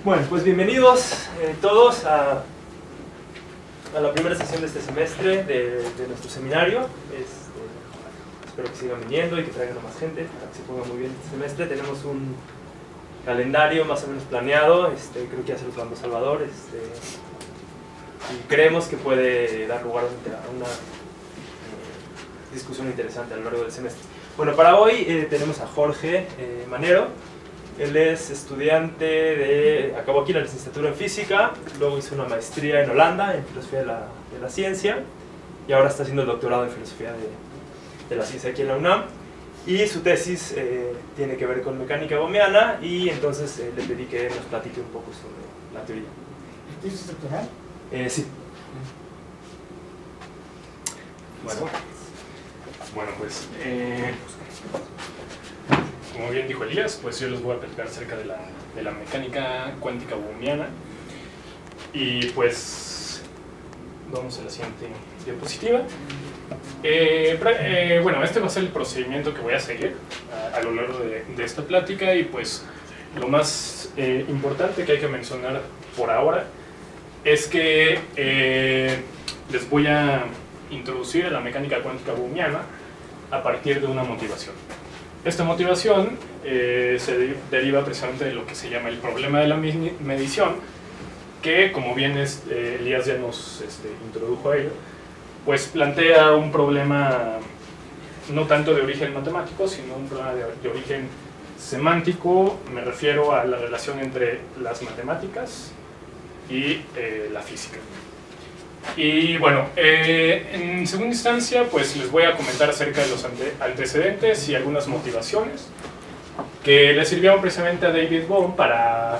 Bueno, pues bienvenidos todos a la primera sesión de este semestre de nuestro seminario. Espero que sigan viniendo y que traigan a más gente para que se ponga muy bien este semestre. Tenemos un calendario más o menos planeado, creo que ya se los mandó Salvador, y creemos que puede dar lugar a una discusión interesante a lo largo del semestre. Bueno, para hoy tenemos a Jorge Manero. Él es estudiante acabó aquí la licenciatura en física, luego hizo una maestría en Holanda en filosofía de la ciencia y ahora está haciendo el doctorado en filosofía de la ciencia aquí en la UNAM. Y su tesis tiene que ver con mecánica bohmiana y entonces le pedí que nos platique un poco sobre la teoría. ¿Tesis doctoral? Sí. Bueno, pues como bien dijo Elías, pues yo les voy a platicar acerca de la mecánica cuántica bohmiana. Y pues vamos a la siguiente diapositiva. Bueno, este va a ser el procedimiento que voy a seguir a lo largo de esta plática, y pues lo más importante que hay que mencionar por ahora es que les voy a introducir a la mecánica cuántica bohmiana a partir de una motivación. Esta motivación se deriva precisamente de lo que se llama el problema de la medición, que, como bien Elías ya nos introdujo a ello, pues plantea un problema no tanto de origen matemático, sino un problema de origen semántico. Me refiero a la relación entre las matemáticas y la física. Y bueno, en segunda instancia, pues les voy a comentar acerca de los antecedentes y algunas motivaciones que le sirvieron precisamente a David Bohm para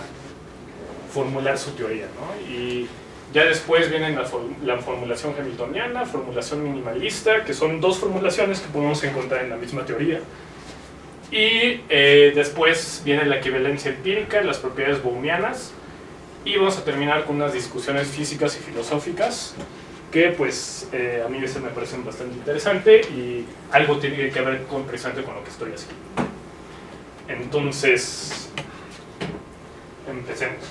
formular su teoría, ¿no? Y ya después viene la formulación hamiltoniana, formulación minimalista, que son dos formulaciones que podemos encontrar en la misma teoría. Y después viene la equivalencia empírica, las propiedades bohmianas. Y vamos a terminar con unas discusiones físicas y filosóficas que pues a mí me parecen bastante interesantes y algo tiene que ver precisamente con lo que estoy haciendo. Entonces, empecemos.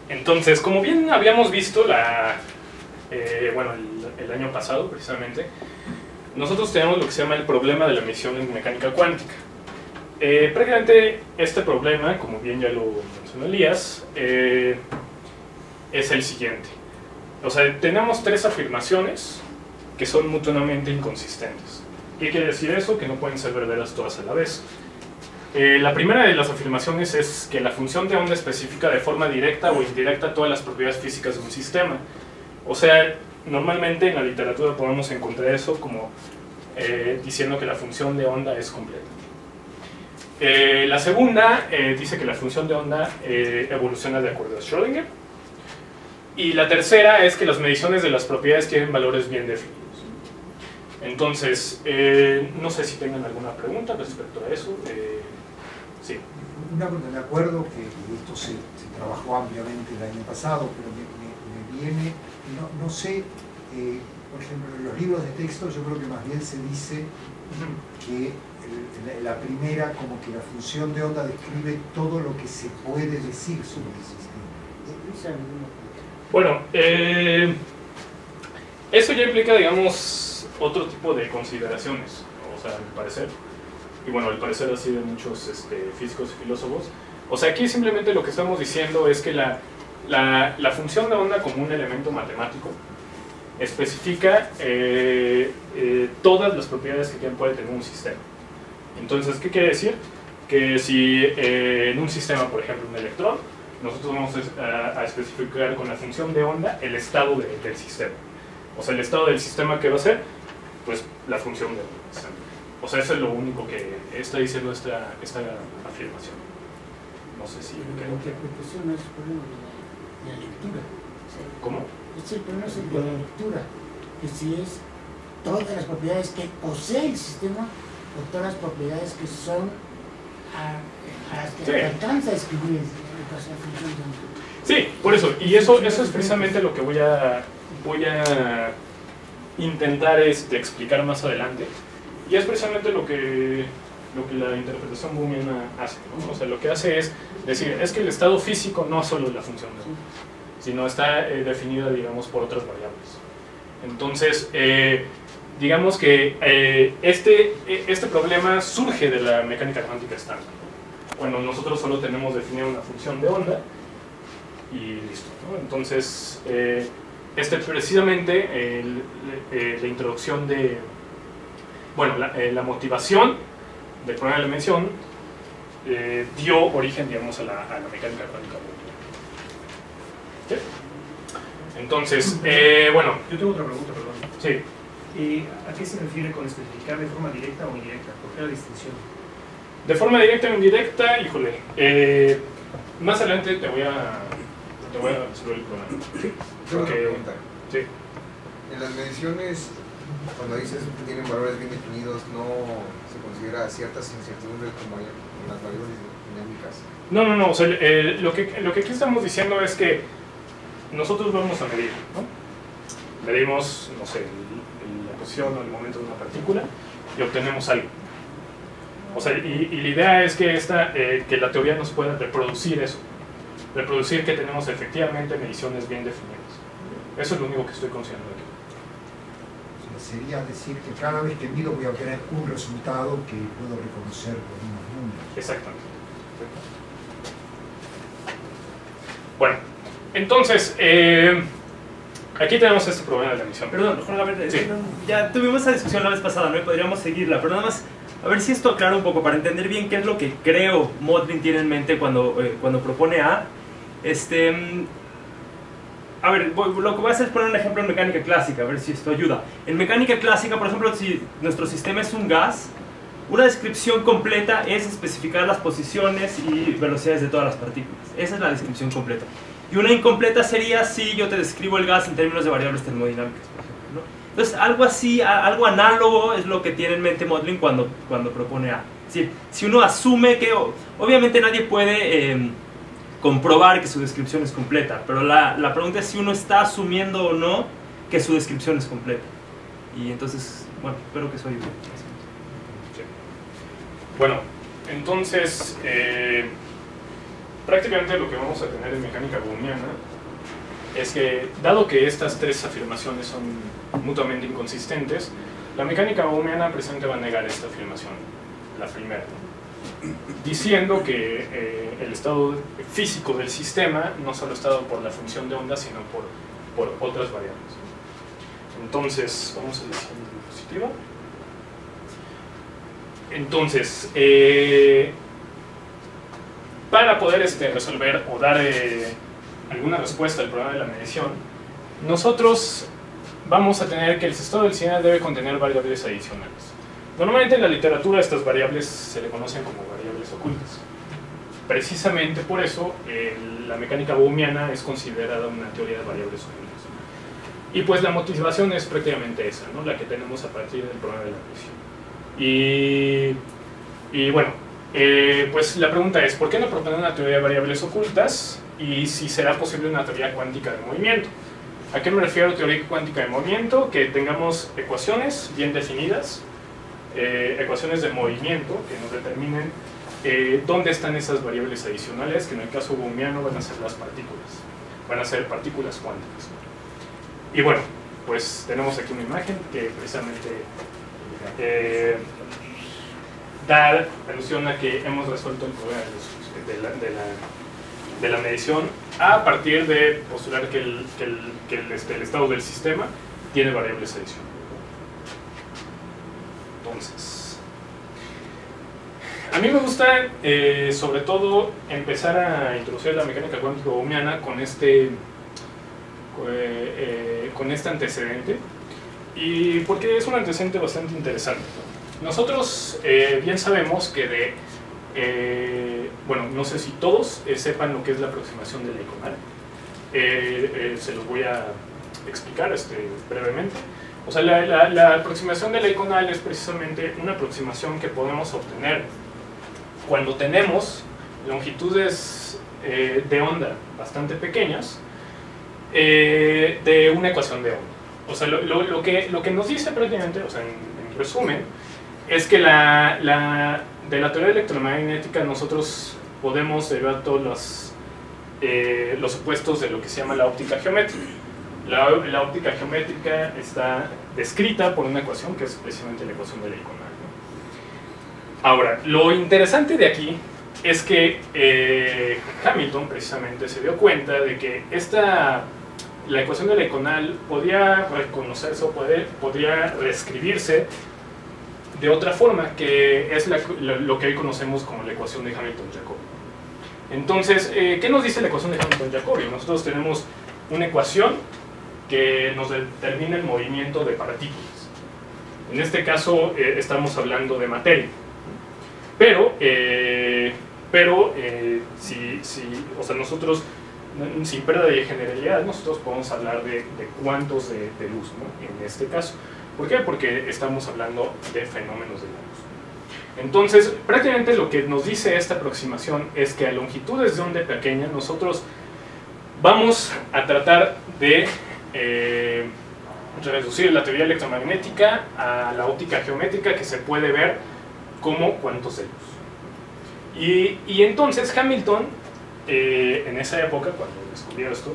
Entonces, como bien habíamos visto el año pasado precisamente, nosotros tenemos lo que se llama el problema de la medición en mecánica cuántica. Prácticamente este problema, como bien ya lo mencionó Elías, es el siguiente. O sea, tenemos tres afirmaciones que son mutuamente inconsistentes. ¿Qué quiere decir eso? Que no pueden ser verdaderas todas a la vez. La primera de las afirmaciones es que la función de onda especifica de forma directa o indirecta todas las propiedades físicas de un sistema. O sea, normalmente en la literatura podemos encontrar eso como diciendo que la función de onda es completa. La segunda dice que la función de onda evoluciona de acuerdo a Schrödinger. Y la tercera es que las mediciones de las propiedades tienen valores bien definidos. Entonces, no sé si tengan alguna pregunta respecto a eso. Sí. Una pregunta, me acuerdo que esto se trabajó ampliamente el año pasado, pero me viene, no sé, por ejemplo, en los libros de texto yo creo que más bien se dice que la primera, como que la función de onda describe todo lo que se puede decir sobre el sistema. Bueno, eso ya implica, digamos, otro tipo de consideraciones, o sea, a mi parecer. Y bueno, al parecer así de muchos físicos y filósofos. O sea, aquí simplemente lo que estamos diciendo es que la función de onda como un elemento matemático especifica todas las propiedades que puede tener un sistema. Entonces, ¿qué quiere decir? Que si en un sistema, por ejemplo, un electrón, nosotros vamos a especificar con la función de onda el estado del sistema. O sea, el estado del sistema, ¿qué va a ser? Pues la función de onda. O sea, eso es lo único que está diciendo esta afirmación. No sé si... La interpretación no es el problema de la lectura. ¿Cómo? El problema es el de la lectura, que si es todas las propiedades que posee el sistema o todas las propiedades que son a las que se alcanza a escribir la función de onda. Sí, por eso. Y eso es precisamente lo que voy a intentar explicar más adelante. Y es precisamente lo que la interpretación Bohmiana hace, ¿no? O sea, lo que hace es decir, es que el estado físico no es solo la función de onda, sino está definida, digamos, por otras variables. Entonces, digamos que este problema surge de la mecánica cuántica estándar. Bueno, nosotros solo tenemos definida una función de onda y listo, ¿no? Entonces, precisamente la introducción de, bueno, la motivación del problema de la dimensión dio origen, digamos, a la mecánica cuántica. ¿Sí? Entonces, bueno. Yo tengo otra pregunta, perdón. Sí. ¿A qué se refiere con especificar de forma directa o indirecta? ¿Por qué la distinción? De forma directa o indirecta, híjole. Más adelante te voy a resolver el problema. Tengo otra pregunta. Sí. En las mediciones, cuando dices que tienen valores bien definidos, ¿no se considera ciertas incertidumbres como en las variables dinámicas? No. O sea, lo que aquí estamos diciendo es que nosotros vamos a medir, ¿no? Medimos, no sé, la posición o el momento de una partícula y obtenemos algo. O sea, y la idea es que la teoría nos pueda reproducir eso. Reproducir que tenemos efectivamente mediciones bien definidas. Eso es lo único que estoy considerando aquí. O sea, sería decir que cada vez que mido voy a obtener un resultado que puedo reconocer con unos números. Exactamente. Bueno, entonces, aquí tenemos este problema de la emisión. Perdón, Jorge, a ver, Sí. ya tuvimos esa discusión la vez pasada, ¿no? Y podríamos seguirla, pero nada más, a ver si esto aclara un poco para entender bien qué es lo que creo Motley tiene en mente cuando propone A. A ver, lo que voy a hacer es poner un ejemplo en mecánica clásica, a ver si esto ayuda. En mecánica clásica, por ejemplo, si nuestro sistema es un gas, una descripción completa es especificar las posiciones y velocidades de todas las partículas. Esa es la descripción completa. Y una incompleta sería si yo te describo el gas en términos de variables termodinámicas, por ejemplo, ¿no? Entonces, algo así, algo análogo es lo que tiene en mente Motley cuando propone A. Es decir, si uno asume que, obviamente nadie puede comprobar que su descripción es completa, pero la pregunta es si uno está asumiendo o no que su descripción es completa. Y entonces, bueno, espero que eso ayude. Sí. Bueno, entonces, prácticamente lo que vamos a tener en mecánica bohmiana es que, dado que estas tres afirmaciones son mutuamente inconsistentes, la mecánica bohmiana precisamente va a negar esta afirmación, la primera, diciendo que el estado físico del sistema no solo está dado por la función de onda, sino por otras variables. Entonces, vamos a la siguiente diapositiva. Entonces, para poder resolver o dar alguna respuesta al problema de la medición, nosotros vamos a tener que el estado del sistema debe contener variables adicionales. Normalmente en la literatura estas variables se le conocen como variables ocultas. Precisamente por eso la mecánica bohmiana es considerada una teoría de variables ocultas. Y pues la motivación es prácticamente esa, ¿no? La que tenemos a partir del problema de la medición. Y bueno, pues la pregunta es, ¿por qué no proponer una teoría de variables ocultas? Y si será posible una teoría cuántica de movimiento. ¿A qué me refiero teoría cuántica de movimiento? Que tengamos ecuaciones bien definidas, ecuaciones de movimiento que nos determinen dónde están esas variables adicionales, que en el caso bohmiano van a ser las partículas, van a ser partículas cuánticas. Y bueno, pues tenemos aquí una imagen que precisamente da alusión a que hemos resuelto el problema de la medición a partir de postular que el estado del sistema tiene variables adicionales. Entonces, a mí me gusta sobre todo empezar a introducir la mecánica cuántica bohmiana con este antecedente, y porque es un antecedente bastante interesante. Nosotros bien sabemos que bueno, no sé si todos sepan lo que es la aproximación de Leiconal. Se los voy a explicar brevemente. O sea, la aproximación de Leiconal es precisamente una aproximación que podemos obtener cuando tenemos longitudes de onda bastante pequeñas de una ecuación de onda. O sea, lo que nos dice prácticamente, o sea, en resumen, es que la de la teoría electromagnética nosotros podemos derivar todos los supuestos de lo que se llama la óptica geométrica. La óptica geométrica está descrita por una ecuación que es precisamente la ecuación de Leiconal, ¿no? Ahora, lo interesante de aquí es que Hamilton precisamente se dio cuenta de que la ecuación de Leiconal podía reconocerse o podría reescribirse de otra forma, que es lo que hoy conocemos como la ecuación de Hamilton-Jacobi. Entonces, ¿qué nos dice la ecuación de Hamilton-Jacobi? Nosotros tenemos una ecuación que nos determina el movimiento de partículas. En este caso estamos hablando de materia. Pero o sea, nosotros, sin pérdida de generalidad, nosotros podemos hablar de cuantos de luz, ¿no? En este caso. ¿Por qué? Porque estamos hablando de fenómenos de la luz. Entonces, prácticamente lo que nos dice esta aproximación es que a longitudes de onda pequeña nosotros vamos a tratar de reducir la teoría electromagnética a la óptica geométrica, que se puede ver como cuantos de luz. Y entonces Hamilton, en esa época, cuando descubrió esto,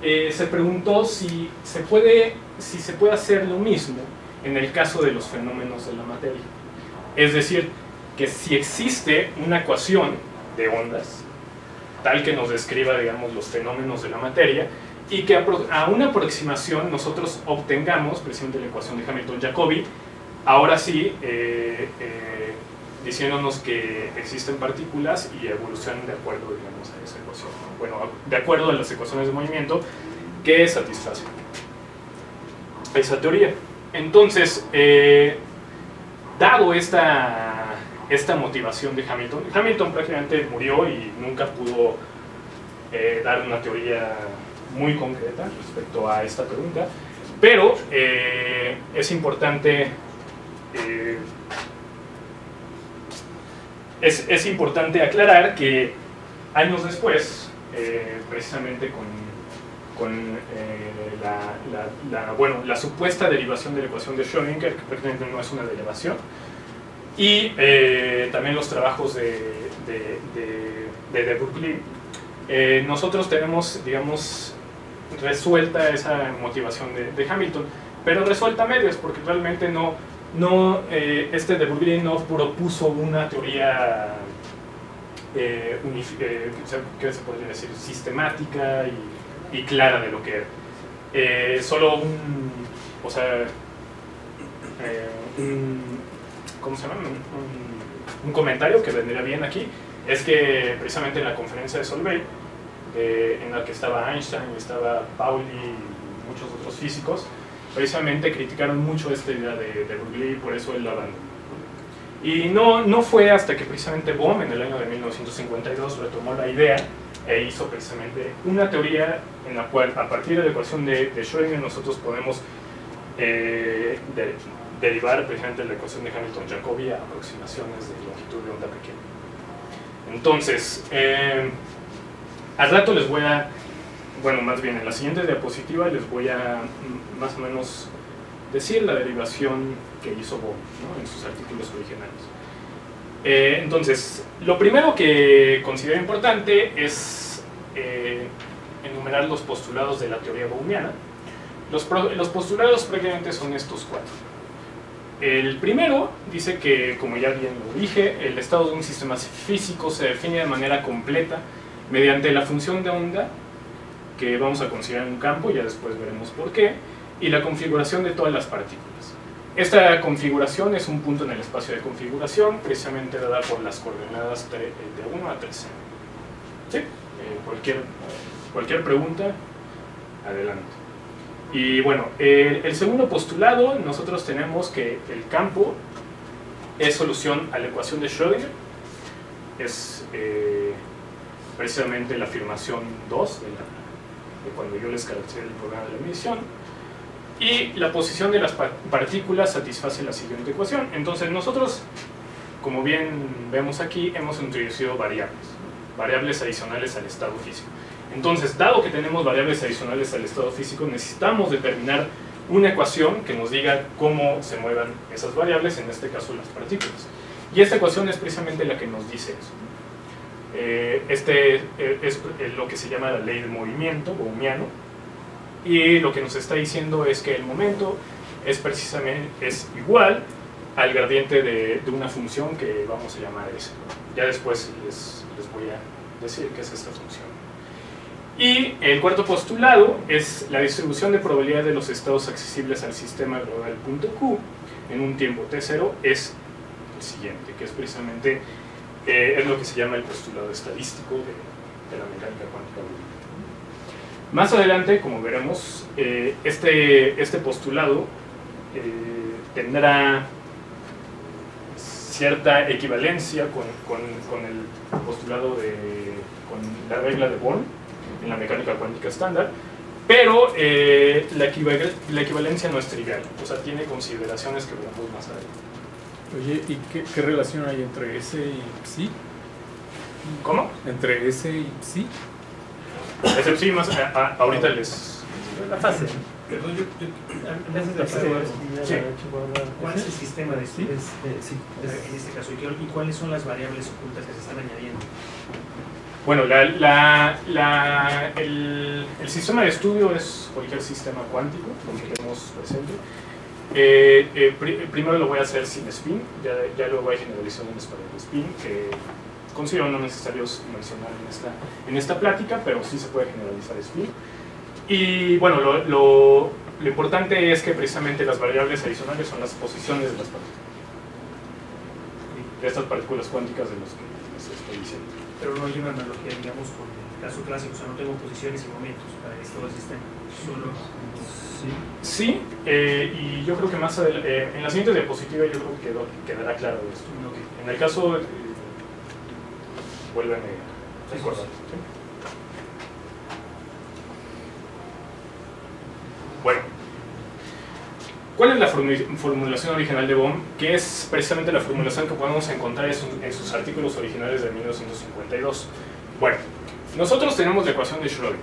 se preguntó si se puede hacer lo mismo en el caso de los fenómenos de la materia. Es decir, que si existe una ecuación de ondas, tal que nos describa, digamos, los fenómenos de la materia, y que a una aproximación nosotros obtengamos precisamente la ecuación de Hamilton-Jacobi, ahora sí, diciéndonos que existen partículas y evolucionan de acuerdo, digamos, a esa ecuación. Bueno, de acuerdo a las ecuaciones de movimiento que satisfacen esa teoría. Entonces, dado esta motivación de Hamilton prácticamente murió y nunca pudo dar una teoría muy concreta respecto a esta pregunta, pero es importante aclarar que años después, precisamente con la supuesta derivación de la ecuación de Schrödinger, que prácticamente no es una derivación, y también los trabajos de de Broglie, nosotros tenemos, digamos, resuelta esa motivación de Hamilton, pero resuelta a medias, porque realmente este de Broglie no propuso una teoría ¿qué se podría decir? Sistemática y clara de lo que era. Solo ¿cómo se llama? Un comentario que vendría bien aquí es que precisamente en la conferencia de Solvay, en la que estaba Einstein, estaba Pauli y muchos otros físicos, precisamente criticaron mucho esta idea de Broglie y por eso él la abandonó. Y no fue hasta que precisamente Bohm en el año de 1952 retomó la idea e hizo precisamente una teoría en la cual a partir de la ecuación de Schrödinger nosotros podemos derivar precisamente la ecuación de Hamilton-Jacobi a aproximaciones de longitud de onda pequeña. Entonces, al rato les voy a, más bien en la siguiente diapositiva les voy a más o menos decir la derivación que hizo Bohm, ¿no?, en sus artículos originales. Entonces, lo primero que considero importante es enumerar los postulados de la teoría bohmiana. Los postulados prácticamente son estos cuatro. El primero dice que, como ya bien lo dije, el estado de un sistema físico se define de manera completa mediante la función de onda, que vamos a considerar un campo, ya después veremos por qué, y la configuración de todas las partículas. Esta configuración es un punto en el espacio de configuración, precisamente dada por las coordenadas de 1 a 3. ¿Sí? Cualquier pregunta, adelante. Y bueno, el segundo postulado, nosotros tenemos que el campo es solución a la ecuación de Schrödinger, es precisamente la afirmación 2 de cuando yo les caractericé el programa de la medición, y la posición de las partículas satisface la siguiente ecuación. Entonces nosotros, como bien vemos aquí, hemos introducido variables adicionales al estado físico. Entonces, dado que tenemos variables adicionales al estado físico, necesitamos determinar una ecuación que nos diga cómo se muevan esas variables, en este caso las partículas. Y esta ecuación es precisamente la que nos dice eso. Este es lo que se llama la ley de movimiento bohmiano, y lo que nos está diciendo es que el momento es igual al gradiente de una función que vamos a llamar S. Ya después les voy a decir qué es esta función. Y el cuarto postulado es la distribución de probabilidad de los estados accesibles al sistema global punto Q en un tiempo t0 es el siguiente, que es precisamente es lo que se llama el postulado estadístico de la mecánica cuántica booleana. Más adelante, como veremos, este postulado tendrá cierta equivalencia con el postulado con la regla de Born en la mecánica cuántica estándar, pero la equivalencia no es trivial, o sea, tiene consideraciones que veremos más adelante. Oye, ¿y qué relación hay entre S y psi? ¿Cómo? ¿Entre S y psi? Ese sí, más ahorita les... La fase. Perdón, en vez de Sí. ¿cuál es el sistema de estudio Sí. en este caso? ¿Y cuáles son las variables ocultas que se están añadiendo? Bueno, el sistema de estudio es cualquier sistema cuántico, como que tenemos presente. Primero lo voy a hacer sin spin, ya luego hay generalizaciones para el spin, que considero no necesarios mencionar en esta plática, pero sí se puede generalizar spin. Y bueno, lo importante es que precisamente las variables adicionales son las posiciones de las partículas, de estas partículas cuánticas de las que les estoy diciendo. Pero no hay una analogía, digamos, con el caso clásico, o sea, no tengo posiciones y momentos para el estado del sistema, solo... Sí, y yo creo que más adelante, en la siguiente diapositiva yo creo que quedará claro esto. En el caso, vuelven a recordar. ¿Sí? Bueno, ¿cuál es la formulación original de Bohm? Que es precisamente la formulación que podemos encontrar en sus artículos originales de 1952. Bueno, nosotros tenemos la ecuación de Schrödinger,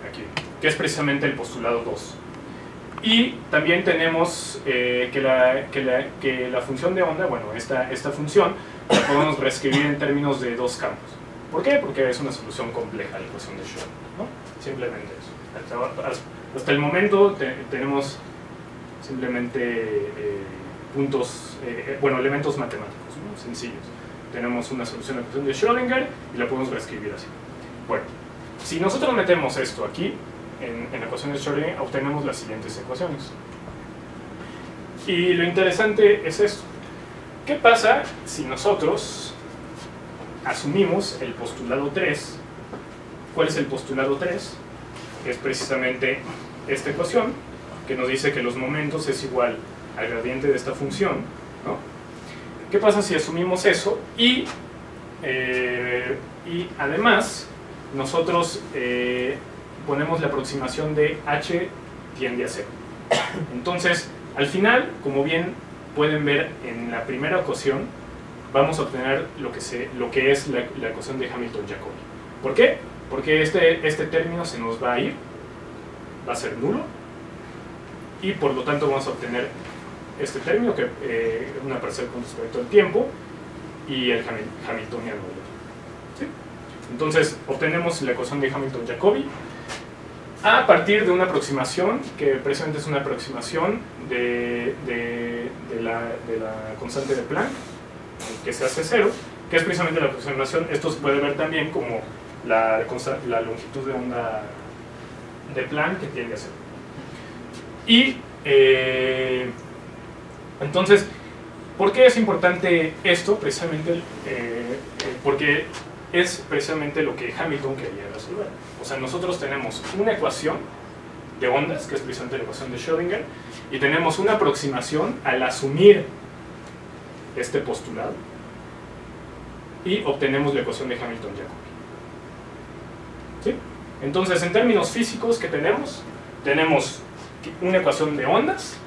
aquí, que es precisamente el postulado 2. Y también tenemos que la función de onda, bueno, esta función la podemos reescribir en términos de dos campos. ¿Por qué? Porque es una solución compleja a la ecuación de Schrödinger, ¿no? Simplemente eso. Hasta el momento tenemos simplemente elementos matemáticos, ¿no? Sencillos. Tenemos una solución a la ecuación de Schrödinger y la podemos reescribir así. Bueno, si nosotros metemos esto aquí, en la ecuación de Schrödinger, obtenemos las siguientes ecuaciones. Y lo interesante es esto. ¿Qué pasa si nosotros asumimos el postulado 3? ¿Cuál es el postulado 3? Que es precisamente esta ecuación, que nos dice que los momentos es igual al gradiente de esta función, ¿no? ¿Qué pasa si asumimos eso? Y además, nosotros ponemos la aproximación de h tiende a 0. Entonces, al final, como bien pueden ver en la primera ecuación, vamos a obtener lo que es la ecuación de Hamilton-Jacobi. ¿Por qué? Porque este término se nos va a ir, va a ser nulo, y por lo tanto vamos a obtener este término, que es una parcial con respecto al tiempo, y el hamiltoniano. ¿Sí? Entonces, obtenemos la ecuación de Hamilton-Jacobi a partir de una aproximación, que precisamente es una aproximación de la constante de Planck, que se hace 0, que es precisamente la aproximación. Esto se puede ver también como la longitud de onda de Planck, que tiende a 0. Y entonces, ¿por qué es importante esto? Precisamente porque es precisamente lo que Hamilton quería resolver. O sea, nosotros tenemos una ecuación de ondas, que es precisamente la ecuación de Schrödinger, y tenemos una aproximación al asumir este postulado, y obtenemos la ecuación de Hamilton-Jacobi. ¿Sí? Entonces, en términos físicos, ¿qué tenemos? Tenemos una ecuación de ondas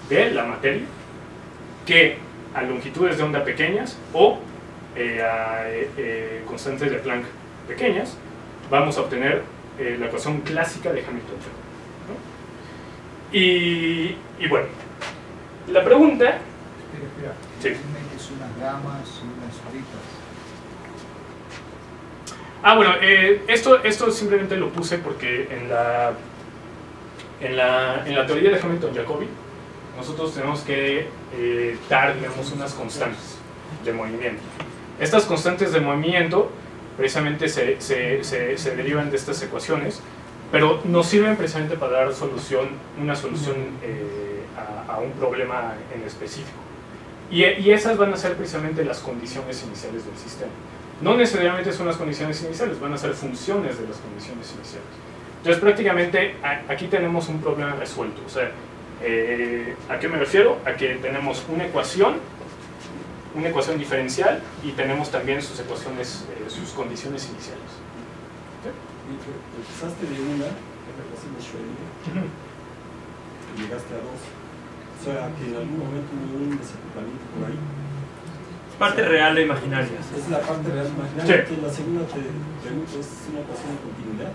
de la materia, que a longitudes de onda pequeñas o a constantes de Planck pequeñas, vamos a obtener la ecuación clásica de Hamilton-Jacobi, ¿no? Y bueno, la pregunta Mira, Sí. es unas gamas y unas fritas. Ah, bueno, esto simplemente lo puse porque en la teoría de Hamilton-Jacobi nosotros tenemos que dar, digamos, unas constantes de movimiento. Estas constantes de movimiento precisamente se derivan de estas ecuaciones, pero nos sirven precisamente para dar una solución a un problema en específico. Y esas van a ser precisamente las condiciones iniciales del sistema. No necesariamente son las condiciones iniciales, van a ser funciones de las condiciones iniciales. Entonces prácticamente aquí tenemos un problema resuelto. O sea, ¿a qué me refiero? A que tenemos una ecuación diferencial y tenemos también sus ecuaciones, sus condiciones iniciales. ¿Sí? Empezaste de una, en relación de Schrödinger, y llegaste a dos. O sea, que en algún momento hubo un desacoplamiento por ahí. Parte real e imaginaria. Es la parte real imaginaria. Sí. Que la segunda te pregunto, ¿es una ecuación de continuidad?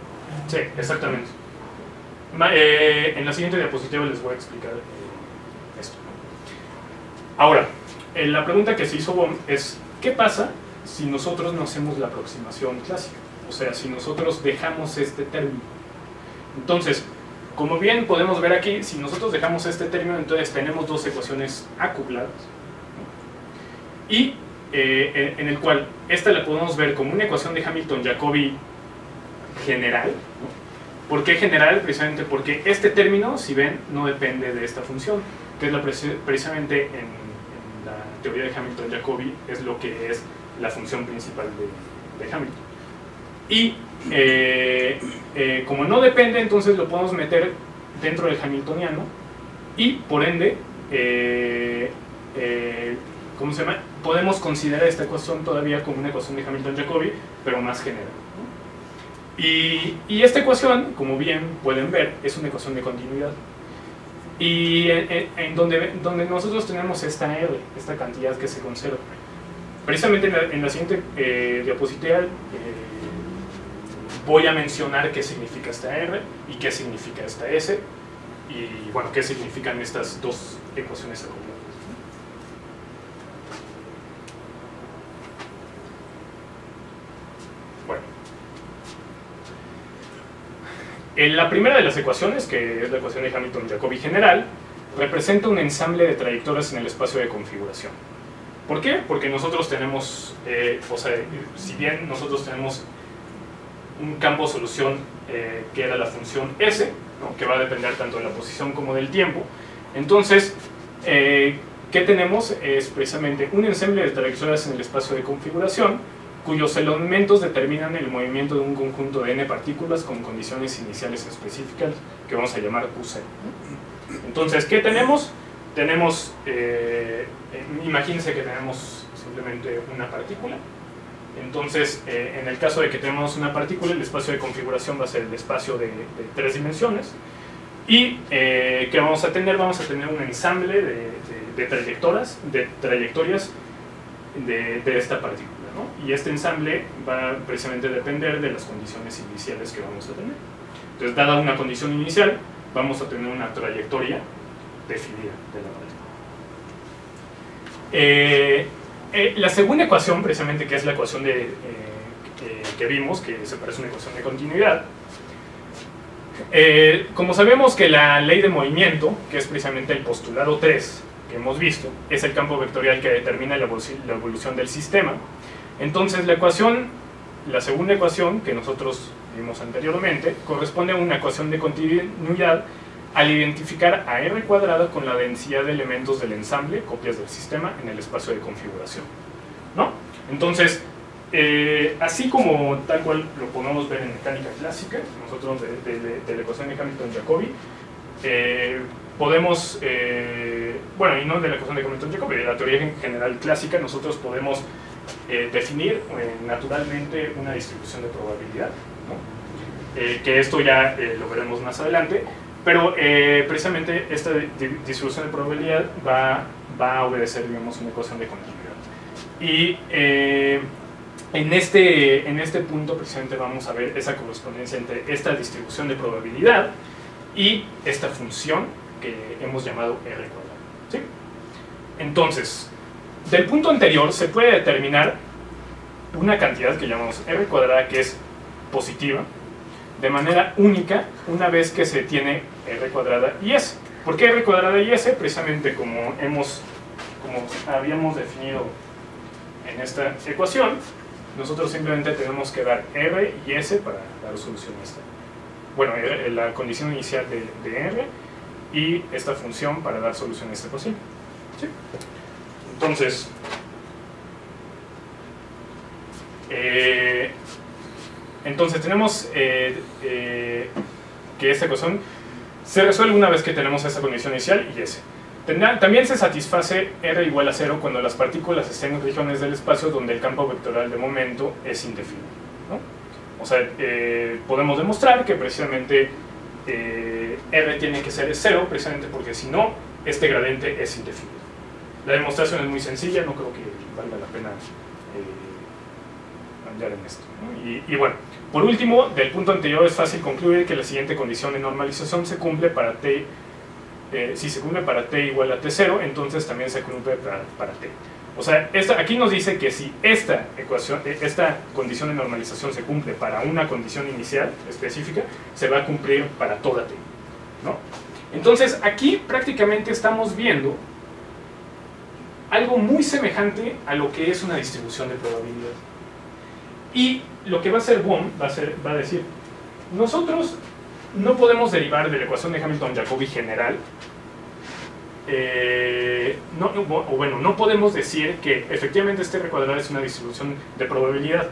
Sí, exactamente. En la siguiente diapositiva les voy a explicar esto. Ahora, la pregunta que se hizo Bohm es, ¿qué pasa si nosotros no hacemos la aproximación clásica? O sea, si nosotros dejamos este término. Entonces, como bien podemos ver aquí, si nosotros dejamos este término, entonces tenemos dos ecuaciones acopladas, ¿no? Y en el cual esta la podemos ver como una ecuación de Hamilton-Jacobi general, ¿no? ¿Por qué general? Precisamente porque este término, si ven, no depende de esta función, que es precisamente en la teoría de Hamilton-Jacobi es lo que es la función principal de Hamilton. Y como no depende, entonces lo podemos meter dentro del hamiltoniano y por ende, ¿cómo se llama? Podemos considerar esta ecuación todavía como una ecuación de Hamilton-Jacobi, pero más general, ¿no? Y esta ecuación, como bien pueden ver, es una ecuación de continuidad. Y en donde nosotros tenemos esta R, esta cantidad que se conserva. Precisamente en la siguiente diapositiva voy a mencionar qué significa esta R y qué significa esta S y bueno, qué significan estas dos ecuaciones acopladas. Bueno, en la primera de las ecuaciones, que es la ecuación de Hamilton-Jacobi general, representa un ensamble de trayectorias en el espacio de configuración. ¿Por qué? Porque nosotros tenemos, o sea, si bien nosotros tenemos un campo de solución que era la función S, ¿no? Que va a depender tanto de la posición como del tiempo, entonces, ¿qué tenemos? Es precisamente un ensamble de trayectorias en el espacio de configuración cuyos elementos determinan el movimiento de un conjunto de n partículas con condiciones iniciales específicas que vamos a llamar QC. Entonces, ¿qué tenemos? Tenemos, imagínense que tenemos simplemente una partícula. Entonces, en el caso de que tenemos una partícula, el espacio de configuración va a ser el espacio de 3 dimensiones. Y, ¿qué vamos a tener? Vamos a tener un ensamble de trayectorias de esta partícula, ¿no? Y este ensamble va precisamente a depender de las condiciones iniciales que vamos a tener. Entonces, dada una condición inicial, vamos a tener una trayectoria definida de la partícula. La segunda ecuación, precisamente, que es la ecuación que vimos, que se parece a una ecuación de continuidad, como sabemos que la ley de movimiento, que es precisamente el postulado 3 que hemos visto, es el campo vectorial que determina la evolución del sistema, entonces la segunda ecuación que nosotros vimos anteriormente corresponde a una ecuación de continuidad al identificar a R cuadrada con la densidad de elementos del ensamble, copias del sistema, en el espacio de configuración, ¿no? Entonces, así como tal cual lo podemos ver en mecánica clásica, nosotros de la ecuación de Hamilton-Jacobi, podemos, bueno, y no de la ecuación de Hamilton-Jacobi, de la teoría general clásica, nosotros podemos definir naturalmente una distribución de probabilidad, ¿no? Que esto ya lo veremos más adelante, pero precisamente esta distribución de probabilidad va a obedecer, digamos, una ecuación de continuidad. Y en este punto precisamente vamos a ver esa correspondencia entre esta distribución de probabilidad y esta función que hemos llamado R cuadrada, ¿sí? Entonces, del punto anterior se puede determinar una cantidad que llamamos R cuadrada, que es positiva, de manera única una vez que se tiene R cuadrada y S. ¿Por qué R cuadrada y S? Precisamente como habíamos definido en esta ecuación, nosotros simplemente tenemos que dar R y S para dar solución a esta. Bueno, la condición inicial de R y esta función para dar solución a esta ecuación. ¿Sí? Entonces tenemos que esta ecuación se resuelve una vez que tenemos esta condición inicial y S. También se satisface R igual a 0 cuando las partículas estén en regiones del espacio donde el campo vectorial de momento es indefinido, ¿no? O sea, podemos demostrar que precisamente R tiene que ser 0, precisamente porque si no, este gradiente es indefinido. La demostración es muy sencilla, no creo que valga la pena andar en esto, ¿no? Y bueno, por último, del punto anterior es fácil concluir que la siguiente condición de normalización se cumple para T. Si se cumple para T igual a T0, entonces también se cumple para T. O sea, aquí nos dice que si esta condición de normalización se cumple para una condición inicial específica, se va a cumplir para toda T, ¿no? Entonces, aquí prácticamente estamos viendo algo muy semejante a lo que es una distribución de probabilidad. Y lo que va a hacer Bohm va a decir, nosotros no podemos derivar de la ecuación de Hamilton-Jacobi general, no podemos decir que efectivamente este R cuadrado es una distribución de probabilidad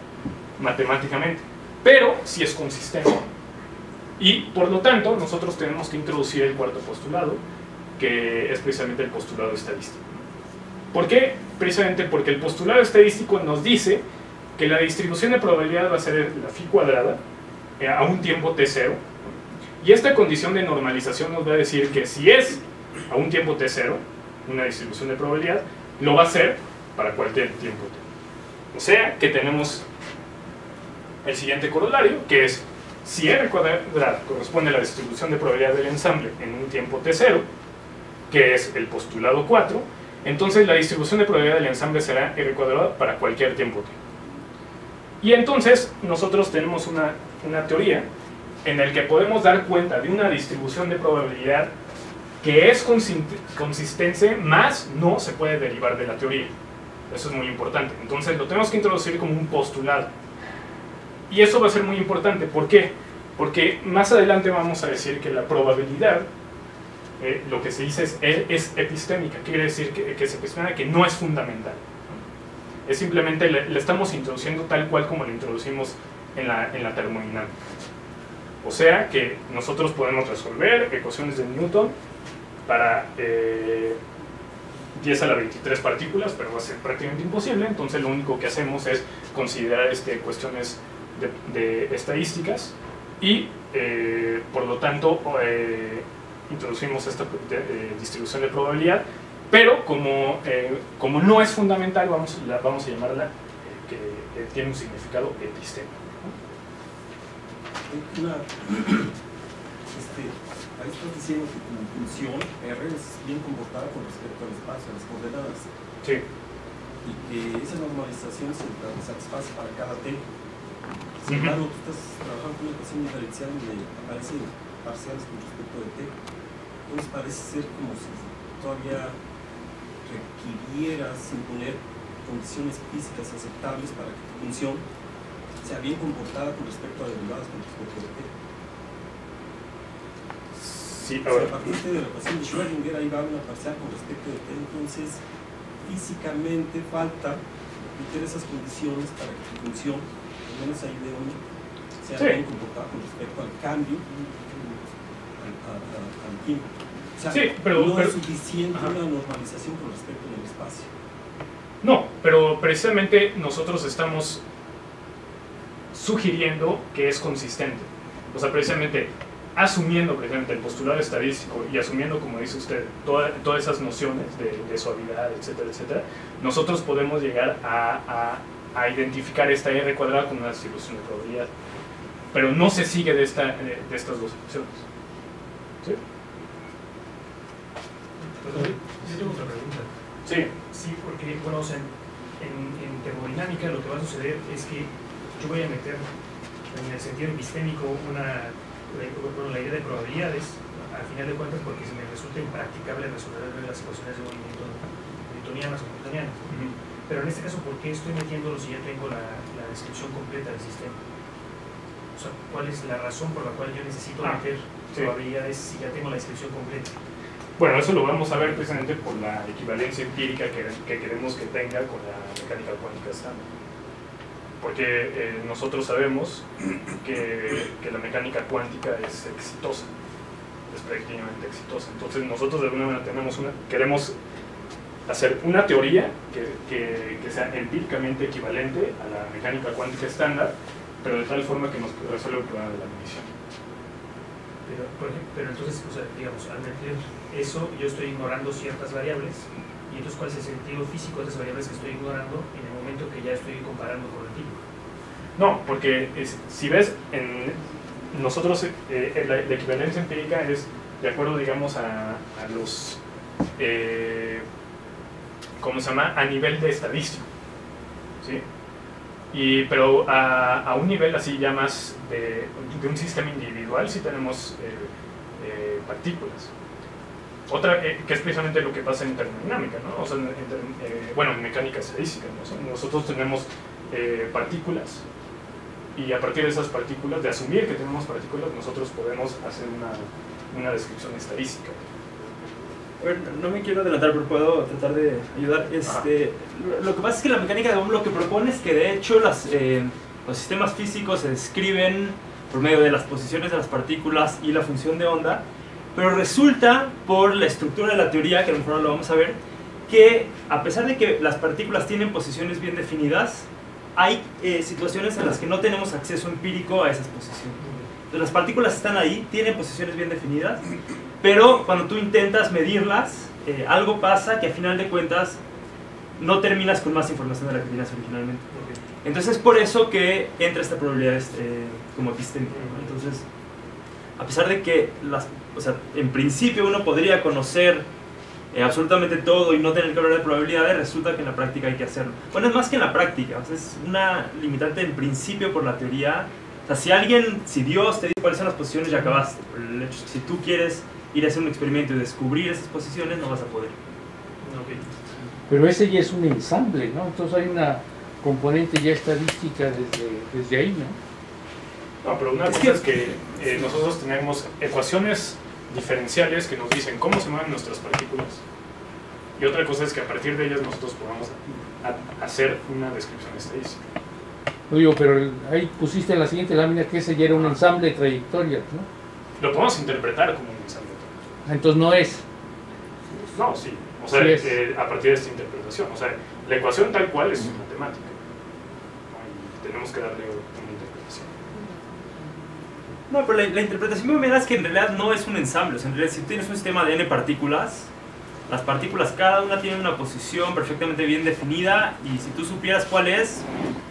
matemáticamente, pero sí es consistente. Y por lo tanto, nosotros tenemos que introducir el cuarto postulado, que es precisamente el postulado estadístico. ¿Por qué? Precisamente porque el postulado estadístico nos dice que la distribución de probabilidad va a ser la phi cuadrada a un tiempo t0, y esta condición de normalización nos va a decir que si es a un tiempo t0, una distribución de probabilidad, lo va a ser para cualquier tiempo t. O sea que tenemos el siguiente corolario, que es si R cuadrada corresponde a la distribución de probabilidad del ensamble en un tiempo t0, que es el postulado 4, entonces la distribución de probabilidad del ensamble será R cuadrada para cualquier tiempo t. Y entonces nosotros tenemos una teoría en la que podemos dar cuenta de una distribución de probabilidad que es consistente, más no se puede derivar de la teoría. Eso es muy importante. Entonces lo tenemos que introducir como un postulado. Y eso va a ser muy importante. ¿Por qué? Porque más adelante vamos a decir que la probabilidad, lo que se dice es epistémica. Quiere decir que es epistémica, que no es fundamental. Es simplemente le estamos introduciendo tal cual como lo introducimos en la termodinámica. O sea que nosotros podemos resolver ecuaciones de Newton para 10 a la 23 partículas, pero va a ser prácticamente imposible. Entonces lo único que hacemos es considerar cuestiones de estadísticas y por lo tanto introducimos esta distribución de probabilidad, pero como no es fundamental, vamos a llamarla que tiene un significado epistémico. Ahí estás diciendo que tu función R es bien comportada con respecto al espacio, a las coordenadas. Sí. Y que esa normalización se satisface para cada T. Sin embargo, tú estás trabajando con una ecuación diferencial donde aparecen parciales con respecto de T. Entonces parece ser como si todavía requirieras imponer condiciones físicas aceptables para que tu función sea bien comportada con respecto a derivadas con respecto de T. Sí, o sea, a partir de la ecuación de Schrödinger ahí va una parcial con respecto de T, entonces físicamente falta meter esas condiciones para que tu función, al menos ahí de uno, sea bien comportada con respecto al cambio al tiempo. O sea, no es suficiente una normalización con respecto al espacio. No, pero precisamente nosotros estamos sugiriendo que es consistente. O sea, precisamente asumiendo precisamente el postulado estadístico y asumiendo, como dice usted, todas esas nociones de suavidad, etcétera, etcétera, nosotros podemos llegar a identificar esta R cuadrada con una distribución de probabilidad. Pero no se sigue de estas dos opciones. ¿Sí? Yo tengo otra pregunta. Sí. Sí, porque, bueno, o sea, en termodinámica lo que va a suceder es que yo voy a meter en el sentido epistémico la idea de probabilidades, al final de cuentas, porque se me resulta impracticable resolver las ecuaciones de movimiento newtonianas o newtonianas. Pero en este caso, ¿por qué estoy metiéndolo si ya tengo la descripción completa del sistema? O sea, ¿cuál es la razón por la cual yo necesito meter probabilidades si ya tengo la descripción completa? Bueno, eso lo vamos a ver precisamente por la equivalencia empírica que queremos que tenga con la mecánica cuántica estándar. Porque nosotros sabemos que la mecánica cuántica es exitosa, es prácticamente exitosa. Entonces nosotros de alguna manera queremos hacer una teoría que sea empíricamente equivalente a la mecánica cuántica estándar, pero de tal forma que nos resuelva el problema de la medición. Pero entonces, o sea, digamos, al meter eso, yo estoy ignorando ciertas variables, y entonces, ¿cuál es el sentido físico de esas variables que estoy ignorando en el momento que ya estoy comparando con el tipo? No, porque si ves, nosotros la equivalencia empírica es de acuerdo, digamos, a los, ¿cómo se llama? A nivel de estadístico, ¿sí? Pero a un nivel así ya más de un sistema individual sí tenemos partículas. Otra, que es precisamente lo que pasa en termodinámica, ¿no? O sea, bueno, en mecánica estadística, ¿no? O sea, nosotros tenemos partículas, y a partir de esas partículas, de asumir que tenemos partículas, nosotros podemos hacer una descripción estadística. A ver, no me quiero adelantar, pero puedo tratar de ayudar. Lo que pasa es que la mecánica de Ohm lo que propone es que de hecho los sistemas físicos se describen por medio de las posiciones de las partículas y la función de onda, pero resulta, por la estructura de la teoría, que a lo mejor lo vamos a ver, que a pesar de que las partículas tienen posiciones bien definidas, hay situaciones en las que no tenemos acceso empírico a esas posiciones. Entonces, las partículas están ahí, tienen posiciones bien definidas, pero cuando tú intentas medirlas, algo pasa que a final de cuentas no terminas con más información de la que tenías originalmente. Entonces es por eso que entra esta probabilidad como epistémica, ¿no? Entonces, a pesar de que en principio uno podría conocer absolutamente todo y no tener que hablar de probabilidades, resulta que en la práctica hay que hacerlo. Bueno, es más que en la práctica, o sea, es una limitante en principio por la teoría. O sea, si Dios te dice cuáles son las posiciones, ya acabaste. El hecho es que si tú quieres ir a hacer un experimento y descubrir esas posiciones, no vas a poder. Okay. Pero ese ya es un ensamble, ¿no? Entonces hay una componente ya estadística desde ahí, ¿no? No, pero una cosa es que nosotros tenemos ecuaciones diferenciales que nos dicen cómo se mueven nuestras partículas, y otra cosa es que a partir de ellas nosotros podamos hacer una descripción estadística. No digo, pero ahí pusiste en la siguiente lámina que ese ya era un ensamble de trayectorias, ¿no? Lo podemos interpretar como un ensamble. Entonces no es. No, sí. O sea, Sí es. a partir de esta interpretación. O sea, la ecuación tal cual es matemática, ¿no? Y tenemos que darle una interpretación. No, pero la interpretación me da es que en realidad no es un ensamble. O sea, en realidad, si tienes un sistema de n partículas, las partículas cada una tiene una posición perfectamente bien definida, y si tú supieras cuál es,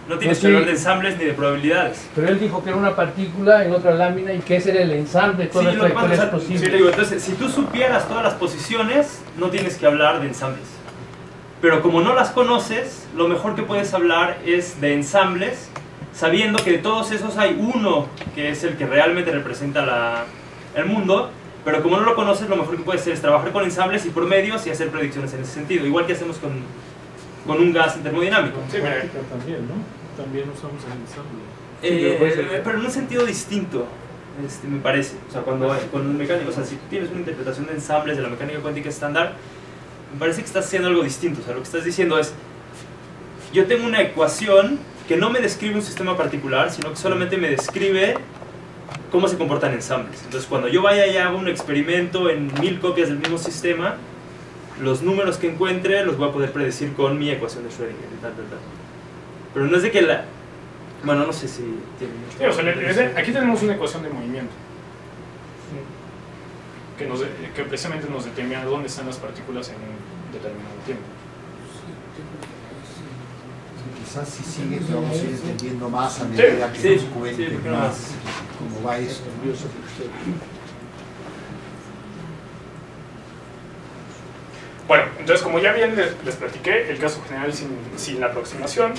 no tienes que hablar de ensambles ni de probabilidades. Pero él dijo que era una partícula en otra lámina y que ese era el ensamble de todas las trayectorias posibles. Sí, digo, entonces, si tú supieras todas las posiciones, no tienes que hablar de ensambles. Pero como no las conoces, lo mejor que puedes hablar es de ensambles, sabiendo que de todos esos hay uno que es el que realmente representa el mundo, pero como no lo conoces, lo mejor que puedes hacer es trabajar con ensambles y promedios y hacer predicciones en ese sentido, igual que hacemos con un gas en termodinámico. Sí, mira. También, ¿no? También usamos el ensamble. Pero en un sentido distinto, me parece. O sea, con un mecánico, o sea, si tú tienes una interpretación de ensambles de la mecánica cuántica estándar, me parece que estás haciendo algo distinto. O sea, lo que estás diciendo es, yo tengo una ecuación que no me describe un sistema particular, sino que solamente me describe cómo se comportan ensambles. Entonces, cuando yo vaya y haga un experimento en 1000 copias del mismo sistema, los números que encuentre los voy a poder predecir con mi ecuación de Schrödinger y tal. Pero no es de que bueno, no sé si tiene mucho... Sí, o sea, aquí tenemos una ecuación de movimiento que precisamente nos determina dónde están las partículas en un determinado tiempo. Quizás si sigue te vamos a ir entendiendo más a medida que nos cuente más cómo va esto. Bueno, entonces Entonces, como ya bien les platiqué, el caso general sin la aproximación,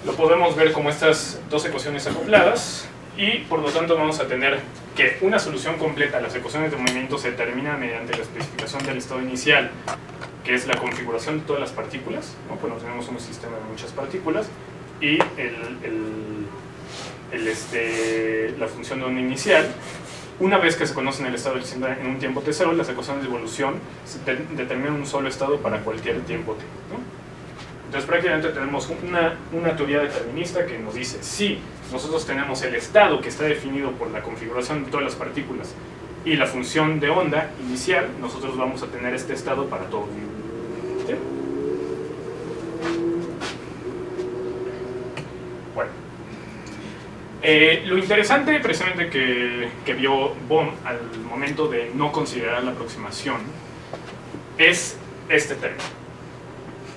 lo podemos ver como estas dos ecuaciones acopladas, y por lo tanto vamos a tener que una solución completa. Las ecuaciones de movimiento se determinan mediante la especificación del estado inicial, que es la configuración de todas las partículas, ¿no? Bueno, tenemos un sistema de muchas partículas, y la función de onda inicial. Una vez que se conocen el estado del sistema en un tiempo t0, las ecuaciones de evolución determinan un solo estado para cualquier tiempo t, ¿no? Entonces prácticamente tenemos una teoría determinista que nos dice, si nosotros tenemos el estado que está definido por la configuración de todas las partículas y la función de onda inicial, nosotros vamos a tener este estado para todo. ¿Sí? Bueno. Lo interesante precisamente que vio Bohm al momento de no considerar la aproximación es este término.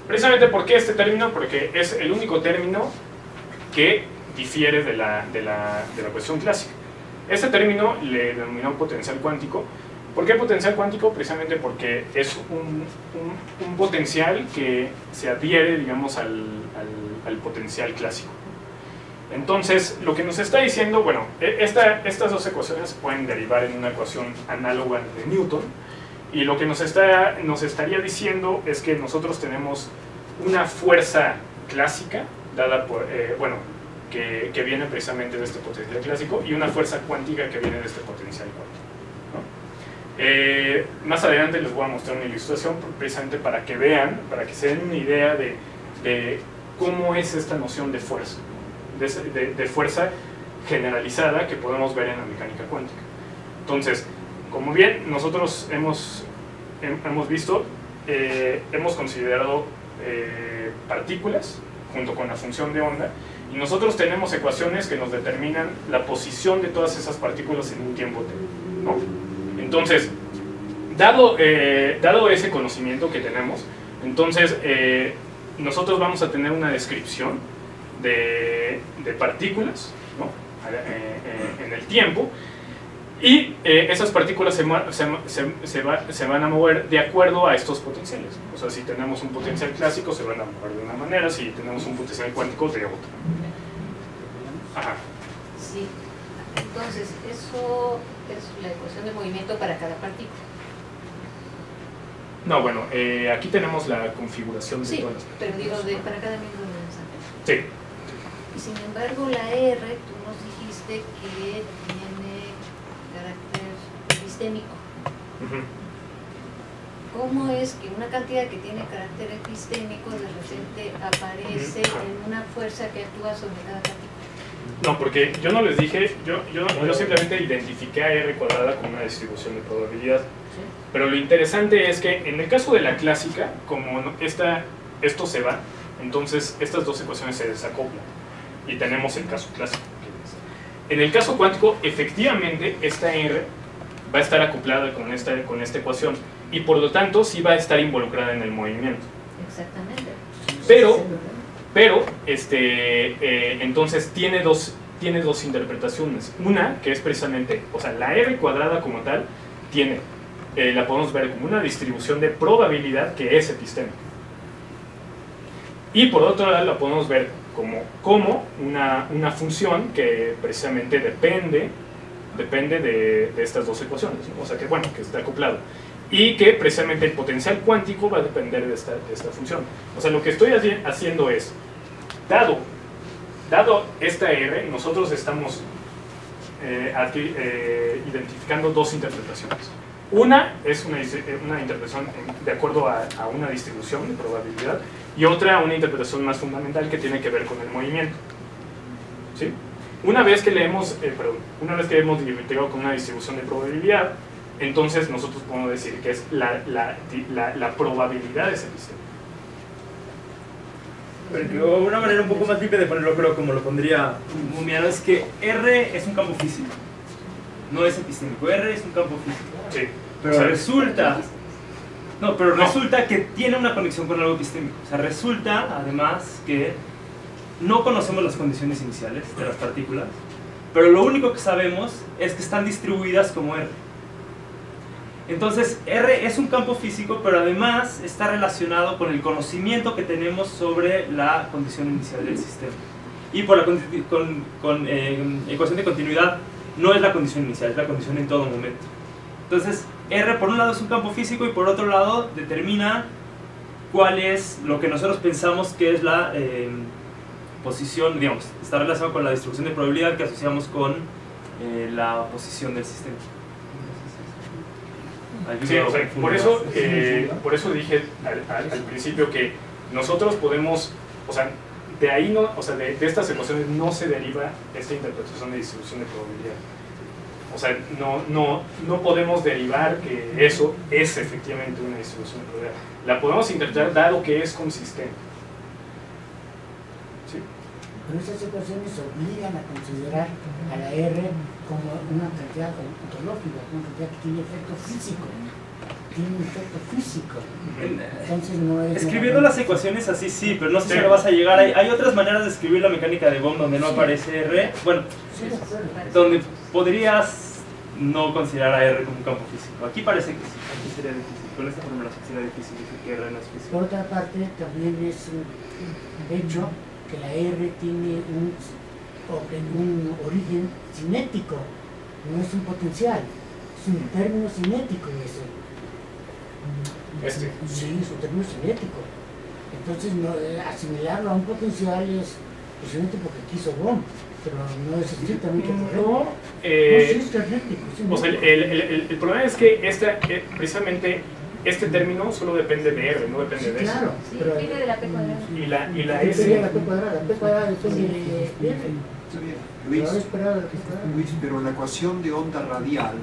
Precisamente, ¿por qué este término? Porque es el único término que difiere de la cuestión clásica. Este término le denominó potencial cuántico. ¿Por qué potencial cuántico? Precisamente porque es un potencial que se adhiere, digamos, al potencial clásico. Entonces, lo que nos está diciendo, bueno, estas dos ecuaciones pueden derivar en una ecuación análoga de Newton, y lo que nos estaría diciendo es que nosotros tenemos una fuerza clásica, dada por, que viene precisamente de este potencial clásico, y una fuerza cuántica que viene de este potencial cuántico, ¿no? Más adelante les voy a mostrar una ilustración precisamente para que vean, para que se den una idea de cómo es esta noción de fuerza, de fuerza generalizada que podemos ver en la mecánica cuántica. Entonces, como bien nosotros hemos visto, hemos considerado partículas junto con la función de onda, y nosotros tenemos ecuaciones que nos determinan la posición de todas esas partículas en un tiempo t, ¿no? Entonces, dado ese conocimiento que tenemos, entonces nosotros vamos a tener una descripción de partículas, ¿no? En el tiempo, y esas partículas se van a mover de acuerdo a estos potenciales. O sea, si tenemos un potencial clásico se van a mover de una manera, si tenemos un potencial cuántico de otra. Ajá. Sí, entonces eso es la ecuación de movimiento para cada partícula. No, bueno, aquí tenemos la configuración de todas las partículas. Pero digo, para cada miembro de esa. Sí. Y sin embargo, la R, tú nos dijiste que tiene carácter epistémico. ¿Cómo es que una cantidad que tiene carácter epistémico de repente aparece en una fuerza que actúa sobre cada partícula? No, porque yo no les dije, yo simplemente identifiqué a R cuadrada como una distribución de probabilidad. ¿Sí? Pero lo interesante es que en el caso de la clásica, como esto se va, entonces estas dos ecuaciones se desacoplan y tenemos el caso clásico. En el caso cuántico, efectivamente, esta R va a estar acoplada con esta ecuación, y por lo tanto sí va a estar involucrada en el movimiento. Exactamente. Pero entonces tiene dos interpretaciones. Una, que es precisamente, o sea, la R cuadrada como tal, la podemos ver como una distribución de probabilidad que es epistémica. Y por otro lado la podemos ver como una función que precisamente depende de estas dos ecuaciones, ¿no? O sea que, bueno, que está acoplado. Y que precisamente el potencial cuántico va a depender de esta función. O sea, lo que estoy haciendo es, dado esta R, nosotros estamos identificando dos interpretaciones. Una es una interpretación de acuerdo a una distribución de probabilidad, y otra una interpretación más fundamental que tiene que ver con el movimiento. ¿Sí? Una vez que hemos identificado con una distribución de probabilidad, entonces nosotros podemos decir que es la probabilidad de ese sistema. Pero una manera un poco más limpia de ponerlo, pero como lo pondría Mumiano, es que R es un campo físico, no es epistémico. R es un campo físico. Sí. Pero resulta que tiene una conexión con algo epistémico. O sea, resulta además que no conocemos las condiciones iniciales de las partículas, pero lo único que sabemos es que están distribuidas como R. Entonces, R es un campo físico, pero además está relacionado con el conocimiento que tenemos sobre la condición inicial del sistema. Y por la ecuación de continuidad, no es la condición inicial, es la condición en todo momento. Entonces, R por un lado es un campo físico y por otro lado determina cuál es lo que nosotros pensamos que es la posición, digamos, está relacionado con la distribución de probabilidad que asociamos con la posición del sistema. Sí, o sea, por eso dije al principio que nosotros podemos, o sea, de ahí no, o sea, de estas ecuaciones no se deriva esta interpretación de distribución de probabilidad. O sea, no podemos derivar que eso es efectivamente una distribución de probabilidad. La podemos interpretar dado que es consistente. ¿Sí? Pero esas ecuaciones obligan a considerar a la R como una cantidad ontológica, una cantidad que tiene efecto físico. Tiene un efecto físico. Entonces no es... Escribiendo las ecuaciones así sí, pero no sé si lo vas a llegar. Hay otras maneras de escribir la mecánica de Bohm donde no aparece R. Bueno, donde podrías no considerar a R como un campo físico. Aquí parece que sí, aquí sería difícil. Con esta formulación sería difícil decir que R no es físico. Por otra parte, también es un hecho que la R tiene un origen cinético, no es un potencial, es un término cinético ese. Sí, es un término cinético. Entonces, asimilarlo a un potencial es posiblemente porque quiso Bohm, pero no es estrictamente correcto. Sí, es cinético. O sea, el problema es que precisamente este término solo depende de R, no depende de eso. Claro, sí, depende de la P cuadrada. Y la ¿Qué S. sería la P cuadrada? La P cuadrada depende de R. Luis, pero la ecuación de onda radial,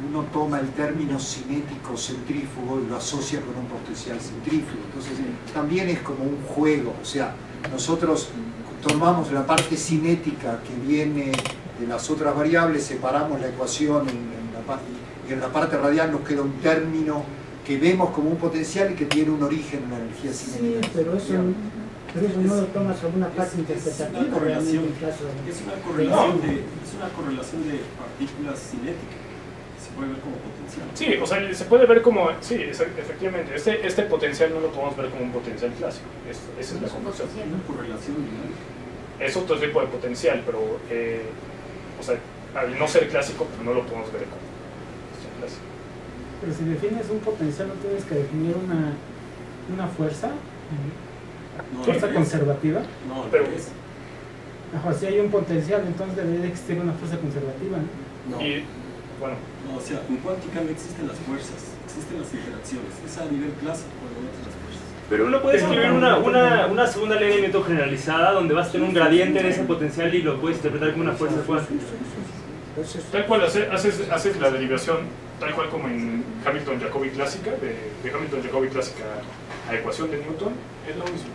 uno toma el término cinético centrífugo y lo asocia con un potencial centrífugo. Entonces, también es como un juego. O sea, nosotros tomamos la parte cinética que viene de las otras variables, separamos la ecuación y en la parte radial nos queda un término que vemos como un potencial y que tiene un origen en la energía cinética. Sí, pero eso no lo tomas como una parte interpretativa realmente en caso de... Es una correlación de partículas cinéticas. Se puede ver como potencial. Sí, o sea, se puede ver como... Sí, efectivamente. Este potencial no lo podemos ver como un potencial clásico. Esa es la conclusión. Una correlación dinámica. Es otro tipo de potencial, pero... o sea, al no ser clásico, pues no lo podemos ver como potencial clásico. Pero si defines un potencial, ¿no tienes que definir una fuerza? No, ¿Fuerza conservativa? No, pero Si hay un potencial, entonces debería existir una fuerza conservativa, ¿no? no. Y, bueno... No, o sea, en cuántica no existen las fuerzas, existen las interacciones. Es a nivel clásico cuando metes las fuerzas. Pero uno puede escribir una segunda ley de Newton generalizada donde vas a tener un gradiente de ese potencial y lo puedes interpretar como una fuerza cuántica. Tal cual, haces la derivación tal cual como en Hamilton-Jacobi clásica, de Hamilton-Jacobi clásica a ecuación de Newton, es lo mismo.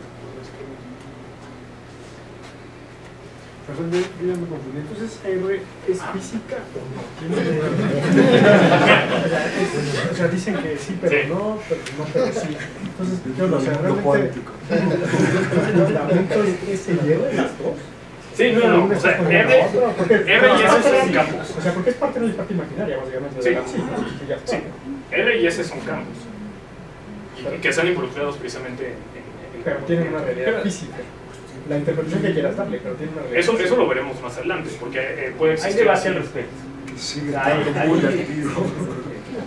Perdón, yo ya me confundí. Entonces, ¿R es física o no? O sea, dicen que sí, pero Sí. no, pero sí. Entonces, yo no sé, realmente... cuántico. ¿Los fundamentos S y R, las dos? Sí, no, o sea, R y S son campos. O sea, porque es parte de la parte imaginaria, básicamente. Sí. Ya está. Sí, R y S son campos. Y que están involucrados precisamente en Pero tienen una realidad física. La interpretación que quieras darle, pero tiene una realidad eso física. lo veremos más adelante, porque puede Hay existir... debate al respecto. Sigue estando muy activo.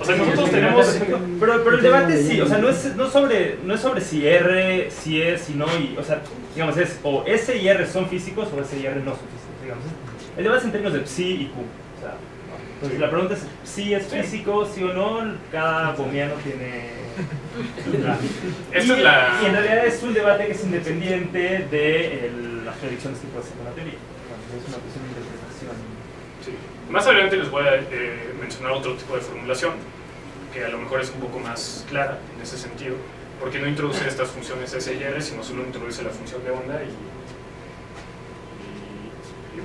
O sea, nosotros tenemos... Pero el debate sí, o sea, no es sobre si R, si es, si no, y, o sea, digamos, es o S y R son físicos o S y R no son físicos, digamos. El debate es en términos de psi y Q. O sea, entonces la pregunta es si es físico, sí o no, cada bohmiano tiene... Esta es la... Y en realidad es un debate que es independiente de las predicciones que puede hacer con la teoría. Bueno, es una cuestión de interpretación. Sí. Más adelante les voy a mencionar otro tipo de formulación que a lo mejor es un poco más clara en ese sentido, porque no introduce estas funciones S y R, sino solo introduce la función de onda y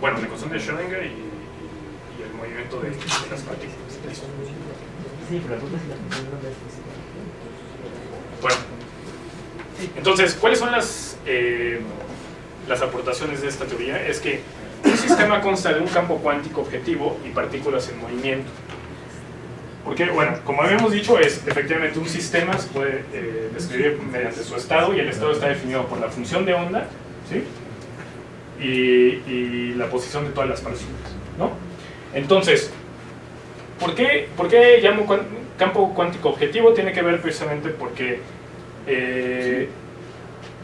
bueno, la ecuación de Schrödinger y el movimiento de las partículas. Sí, pero la pregunta es si la función de onda es física. Bueno, entonces, ¿cuáles son las aportaciones de esta teoría? Es que un sistema consta de un campo cuántico objetivo y partículas en movimiento. Porque, bueno, como habíamos dicho, es efectivamente un sistema se puede describir mediante su estado, y el estado está definido por la función de onda, ¿sí? Y la posición de todas las partículas, ¿no? Entonces, ¿por qué llamo campo cuántico objetivo? Tiene que ver precisamente porque...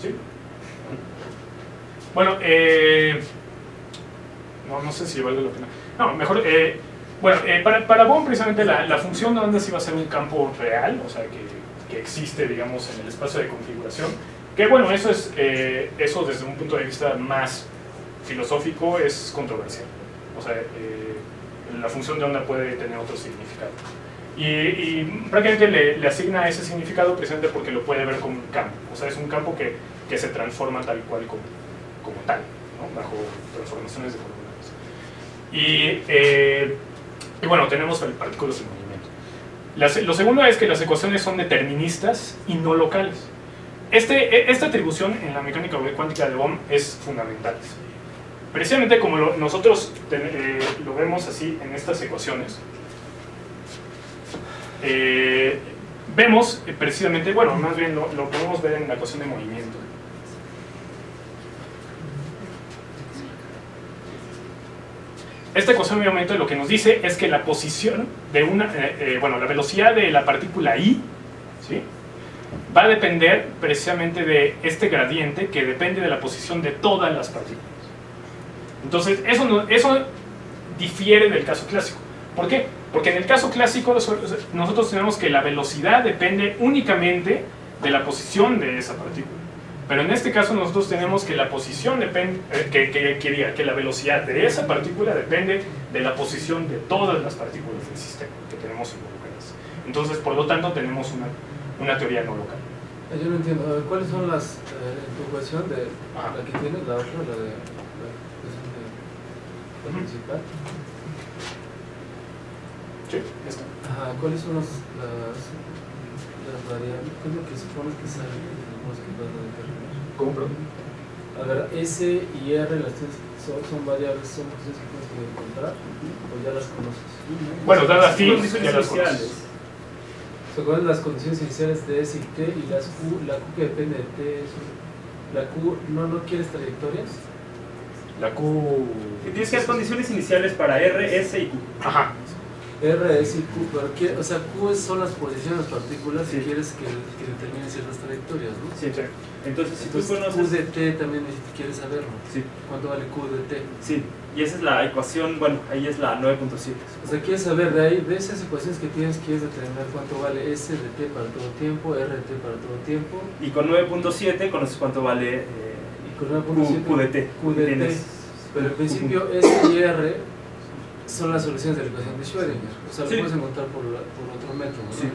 ¿sí? Bueno, no sé si vale la pena. No, mejor... bueno, para Bohm precisamente la función de onda sí va a ser un campo real, o sea, que existe, digamos, en el espacio de configuración. Que bueno, eso desde un punto de vista más filosófico es controversial. O sea, la función de onda puede tener otro significado. Y prácticamente le asigna ese significado precisamente porque lo puede ver como un campo. O sea, es un campo que se transforma tal cual como tal, ¿no? Bajo transformaciones de coordenadas. Y bueno, tenemos partículas en movimiento. Lo segundo es que las ecuaciones son deterministas y no locales. Esta atribución en la mecánica cuántica de Bohm es fundamental. Precisamente como nosotros lo vemos así en estas ecuaciones, vemos precisamente, bueno, más bien lo podemos ver en la ecuación de movimiento. Esta ecuación de movimiento lo que nos dice es que la posición de la velocidad de la partícula I, ¿sí?, va a depender precisamente de este gradiente que depende de la posición de todas las partículas. Entonces, eso difiere del caso clásico. ¿Por qué? Porque en el caso clásico nosotros tenemos que la velocidad depende únicamente de la posición de esa partícula. Pero en este caso nosotros tenemos que la posición depende, que la velocidad de esa partícula depende de la posición de todas las partículas del sistema que tenemos involucradas. Entonces, por lo tanto, tenemos una teoría no local. Yo no entiendo. A ver, ¿cuáles son las, en tu ecuación de la que tienes, la otra, la de la principal? Sí, esta. Ajá, ¿cuáles son las variables? ¿Qué es lo que supones que sale de los que vas a determinar? ¿Cómo, perdón? A ver, S y R son variables, son funciones que tienes que encontrar, o ya las conoces. Bueno, dadas así, ya las conoces. ¿Cuáles son las condiciones iniciales de S y T y la Q que depende de T? ¿La Q no quieres trayectorias? La Q... Tienes que dar condiciones iniciales para R, S y Q. Ajá. R, S y Q, pero o sea, Q son las posiciones de las partículas y quieres que determinen ciertas trayectorias, ¿no? Sí, sí. Entonces, si tú Q conoces... de T también quieres saberlo. Sí. ¿Cuánto vale Q de T? Sí, y esa es la ecuación, bueno, ahí es la 9.7. O sea, quieres saber de esas ecuaciones que tienes, quieres determinar cuánto vale S de T para todo tiempo, R de T para todo tiempo. Y con 9.7 conoces cuánto vale y con 9.7 Q de T. Q de T. Pero en principio S y R son las soluciones de la ecuación de Schrödinger. O sea, lo puedes encontrar por otro método, ¿no? Sí.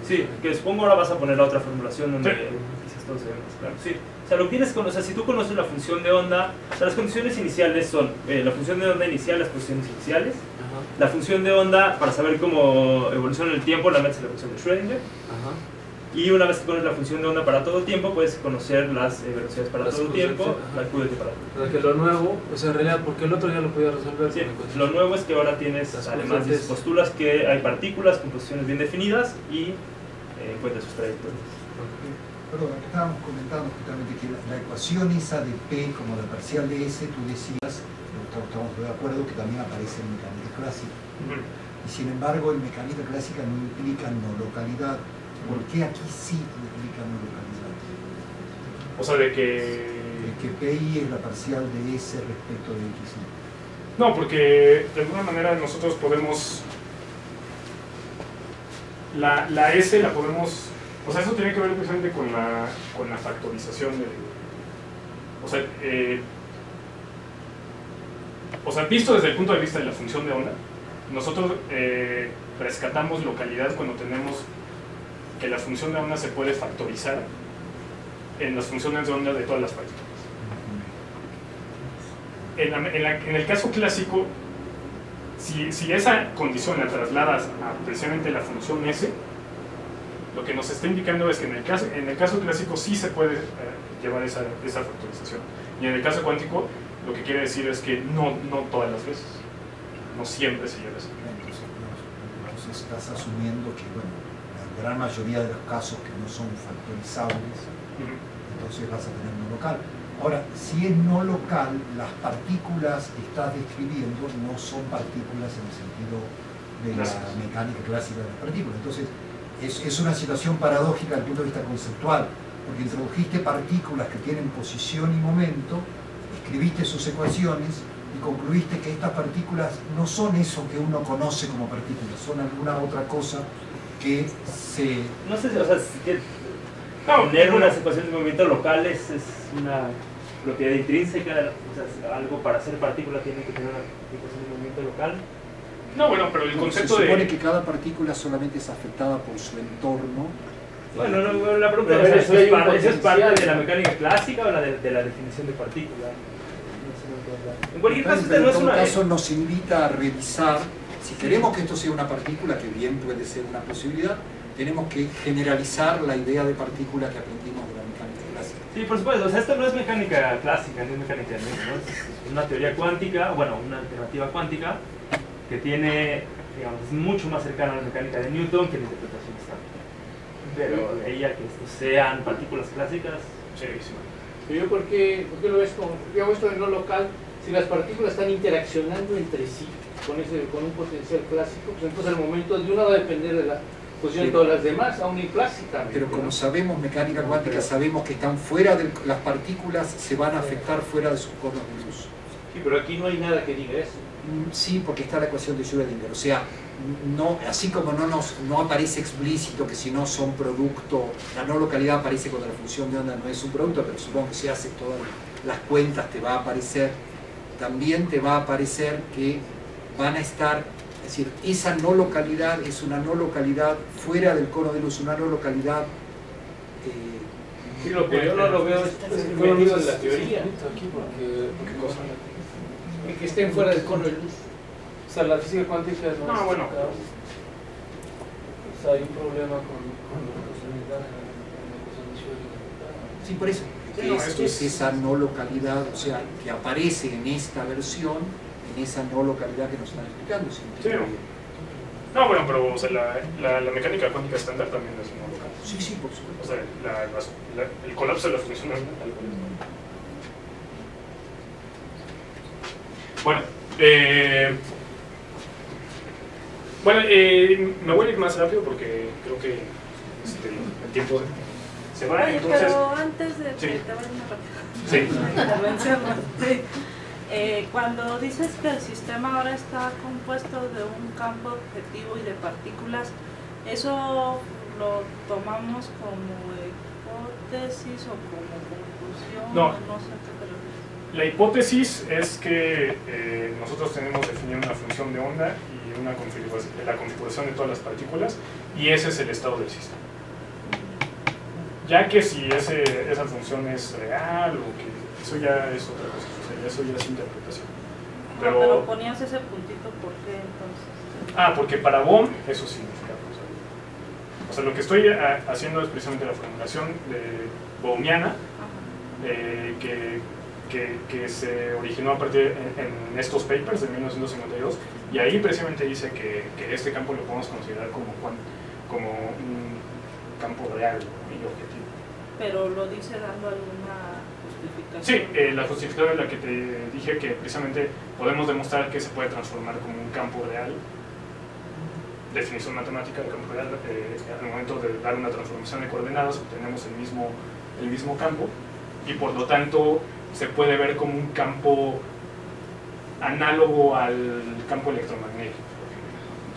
Sí, que supongo ahora vas a poner la otra formulación donde quizás todo se ve más claro. Sí. O sea, lo tienes que conocer, si tú conoces la función de onda, o sea, las condiciones iniciales son la función de onda inicial, las posiciones iniciales. Ajá. La función de onda, para saber cómo evoluciona el tiempo, la metes en la función de Schrödinger. Ajá. Y una vez que conoces la función de onda para todo tiempo, puedes conocer las velocidades para todo tiempo, la Q de T para todo tiempo. O sea, que lo nuevo, o sea, en realidad, porque el otro ya lo podía resolver. Sí, lo nuevo es que ahora tienes, además de postulas, que hay partículas con posiciones bien definidas y encuentras sus trayectorias. Perdón, que estábamos comentando justamente que la ecuación esa de P como la parcial de S, tú decías, estamos de acuerdo, que también aparece en mecánica clásica. Y sin embargo, en mecánica clásica no implica no localidad. ¿Por qué aquí sí implica no localidad? O sea, de que... Que PI es la parcial de S respecto de X. No, porque de alguna manera nosotros podemos... La S la podemos... O sea, eso tiene que ver precisamente con la factorización de... O sea, visto desde el punto de vista de la función de onda, nosotros rescatamos localidad cuando tenemos que la función de onda se puede factorizar en las funciones de onda de todas las partículas. En el caso clásico, si esa condición la trasladas a precisamente la función S, lo que nos está indicando es que en el caso clásico sí se puede llevar esa factorización. Y en el caso cuántico, lo que quiere decir es que no todas las veces, no siempre se lleva eso. entonces estás asumiendo que, bueno, la gran mayoría de los casos que no son factorizables, entonces vas a tener no local. Ahora, si es no local, las partículas que estás describiendo no son partículas en el sentido de la mecánica clásica de las partículas. Entonces, es una situación paradójica desde el punto de vista conceptual, porque introdujiste partículas que tienen posición y momento, escribiste sus ecuaciones y concluiste que estas partículas no son eso que uno conoce como partículas, son alguna otra cosa que se... No sé si, o sea, tener unas ecuaciones de movimiento locales es una propiedad intrínseca, o sea, algo para ser partícula tiene que tener una ecuación de movimiento local. No, bueno, pero el concepto se supone que cada partícula solamente es afectada por su entorno. Bueno, no, la pregunta es, ¿eso es parte de la mecánica clásica o de la definición de partícula? En cualquier caso, en todo caso nos invita a revisar, si queremos que esto sea una partícula, que bien puede ser una posibilidad, tenemos que generalizar la idea de partícula que aprendimos de la mecánica clásica. Sí, por supuesto, o sea, esto no es mecánica clásica, no es mecánica de Newton, ¿no? Es una teoría cuántica, bueno, una alternativa cuántica que tiene, digamos, es mucho más cercana a la mecánica de Newton que la interpretación estática. Pero de ahí a que estos sean partículas clásicas, chéverísimo. Pero yo, ¿por qué lo ves como, yo hago esto de no local? Si las partículas están interaccionando entre sí con un potencial clásico, pues entonces el momento de una va a depender de la posición de todas las demás, aún implícitamente. Pero como sabemos mecánica cuántica, sabemos que están fuera de las partículas, se van a afectar fuera de sus conos de luz. Sí, pero aquí no hay nada que diga eso. Sí, porque está la ecuación de Schrödinger, o sea, no, así como no aparece explícito que si no son producto, la no localidad aparece cuando la función de onda no es un producto, pero supongo que si haces todas las cuentas te va a aparecer, también te va a aparecer que van a estar, es decir, esa no localidad es una no localidad fuera del cono de luz, una no localidad... Sí, lo que yo no lo veo es metido en la teoría. ¿Qué cosa? Que estén fuera del cono de luz. O sea, la física cuántica no es... bueno. O sea, hay un problema con la causalidad en la ecuación de Schrödinger. Sí, por eso. Es esa no localidad, o sea, que aparece en esta versión, en esa no localidad que nos están explicando. Sí, no, bueno, pero o sea, la mecánica cuántica estándar también es no local. Sí, sí, por supuesto. O sea, el colapso de la función es algoritmo. Bueno, me voy a ir más rápido porque creo que el tiempo se va. Oye, entonces... pero antes de sí. que te vaya una rápida sí. intervención, sí. Cuando dices que el sistema ahora está compuesto de un campo objetivo y de partículas, ¿eso lo tomamos como hipótesis o como conclusión? No. No sé qué te lo dices. La hipótesis es que nosotros tenemos definido una función de onda y la configuración de todas las partículas, y ese es el estado del sistema. Ya que si esa función es real o que eso ya es otra cosa, o sea, eso ya es interpretación. Pero ponías ese puntito, ¿por qué entonces? Porque para Bohm eso significa causalidad. O sea, lo que estoy haciendo es precisamente la formulación de bohmiana, que se originó a partir en estos papers de 1952, y ahí precisamente dice que este campo lo podemos considerar como un campo real y objetivo. Pero lo dice dando alguna justificación. Sí, la justificación es la que te dije, que precisamente podemos demostrar que se puede transformar como un campo real, definición matemática de campo real, al momento de dar una transformación de coordenadas obtenemos el mismo campo, y por lo tanto se puede ver como un campo análogo al campo electromagnético.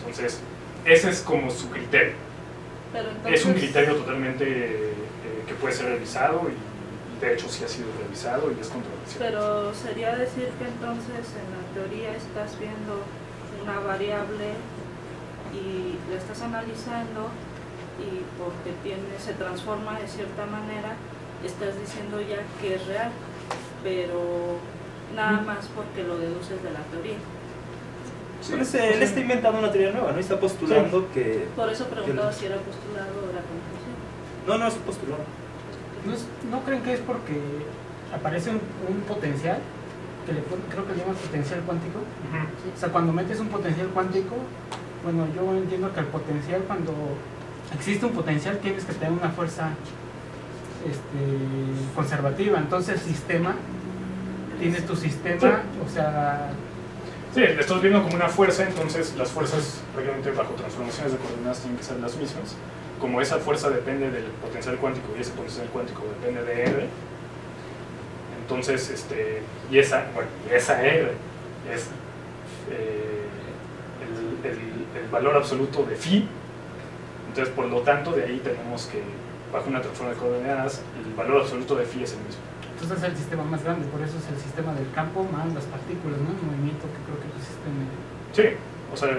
Entonces, ese es como su criterio. Pero entonces, es un criterio totalmente que puede ser revisado, y de hecho sí ha sido revisado y es controversial. Pero sería decir que entonces en la teoría estás viendo una variable y la estás analizando, y porque se transforma de cierta manera, estás diciendo ya que es real, pero nada más porque lo deduces de la teoría. Sí, él está inventando una teoría nueva, ¿no? Y está postulando que... Por eso preguntaba si era postulado o era conclusión. No, es postulado. ¿No creen que es porque aparece un potencial creo que le llaman potencial cuántico. O sea, cuando metes un potencial cuántico, bueno, yo entiendo que el potencial, cuando existe un potencial, tienes que tener una fuerza conservativa. Entonces el sistema, tienes tu sistema, o sea... Sí, le estás viendo como una fuerza, entonces las fuerzas prácticamente bajo transformaciones de coordenadas tienen que ser las mismas. Como esa fuerza depende del potencial cuántico y ese potencial cuántico depende de R, entonces, y esa R es el valor absoluto de phi, entonces por lo tanto de ahí tenemos que, bajo una transformación de coordenadas, el valor absoluto de phi es el mismo. Entonces es el sistema más grande, por eso es el sistema del campo más las partículas, ¿no? El movimiento que creo que pusiste en el... Sí, o sea,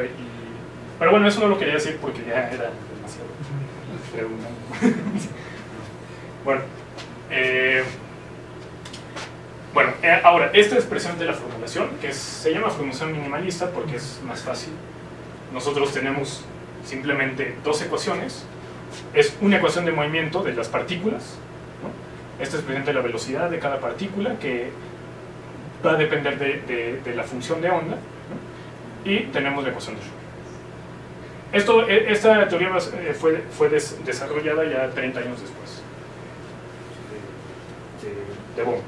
pero bueno, eso no lo quería decir porque ya era demasiado redundante. Bueno, ahora, esta expresión de la formulación, que se llama formulación minimalista porque es más fácil. Nosotros tenemos simplemente dos ecuaciones. Es una ecuación de movimiento de las partículas, ¿no? Esta representa la velocidad de cada partícula, que va a depender de la función de onda, ¿no? Y tenemos la ecuación de Schrödinger. Esta teoría fue desarrollada ya 30 años después de Bohm.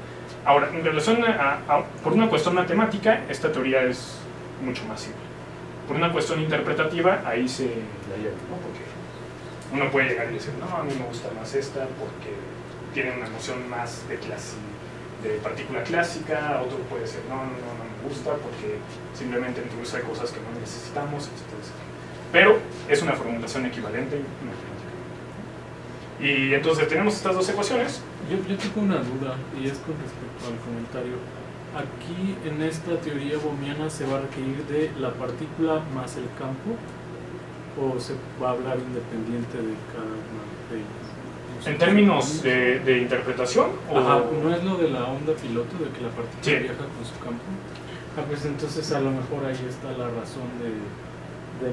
Ahora, en relación por una cuestión matemática, esta teoría es mucho más simple. Por una cuestión interpretativa, ahí se la lleva, ¿no? Porque uno puede llegar y decir, no, a mí me gusta más esta porque tiene una noción más de partícula clásica. Otro puede decir, no me gusta porque simplemente introduce cosas que no necesitamos, etc. Pero es una formulación equivalente matemática. Y entonces tenemos estas dos ecuaciones. Yo tengo una duda, y es con respecto al comentario. Aquí en esta teoría bohmiana se va a requerir de la partícula más el campo, o se va a hablar independiente de cada una de ellas. ¿En términos de interpretación? Ajá, ¿no es lo de la onda piloto, de que la partícula viaja con su campo? Pues entonces a lo mejor ahí está la razón de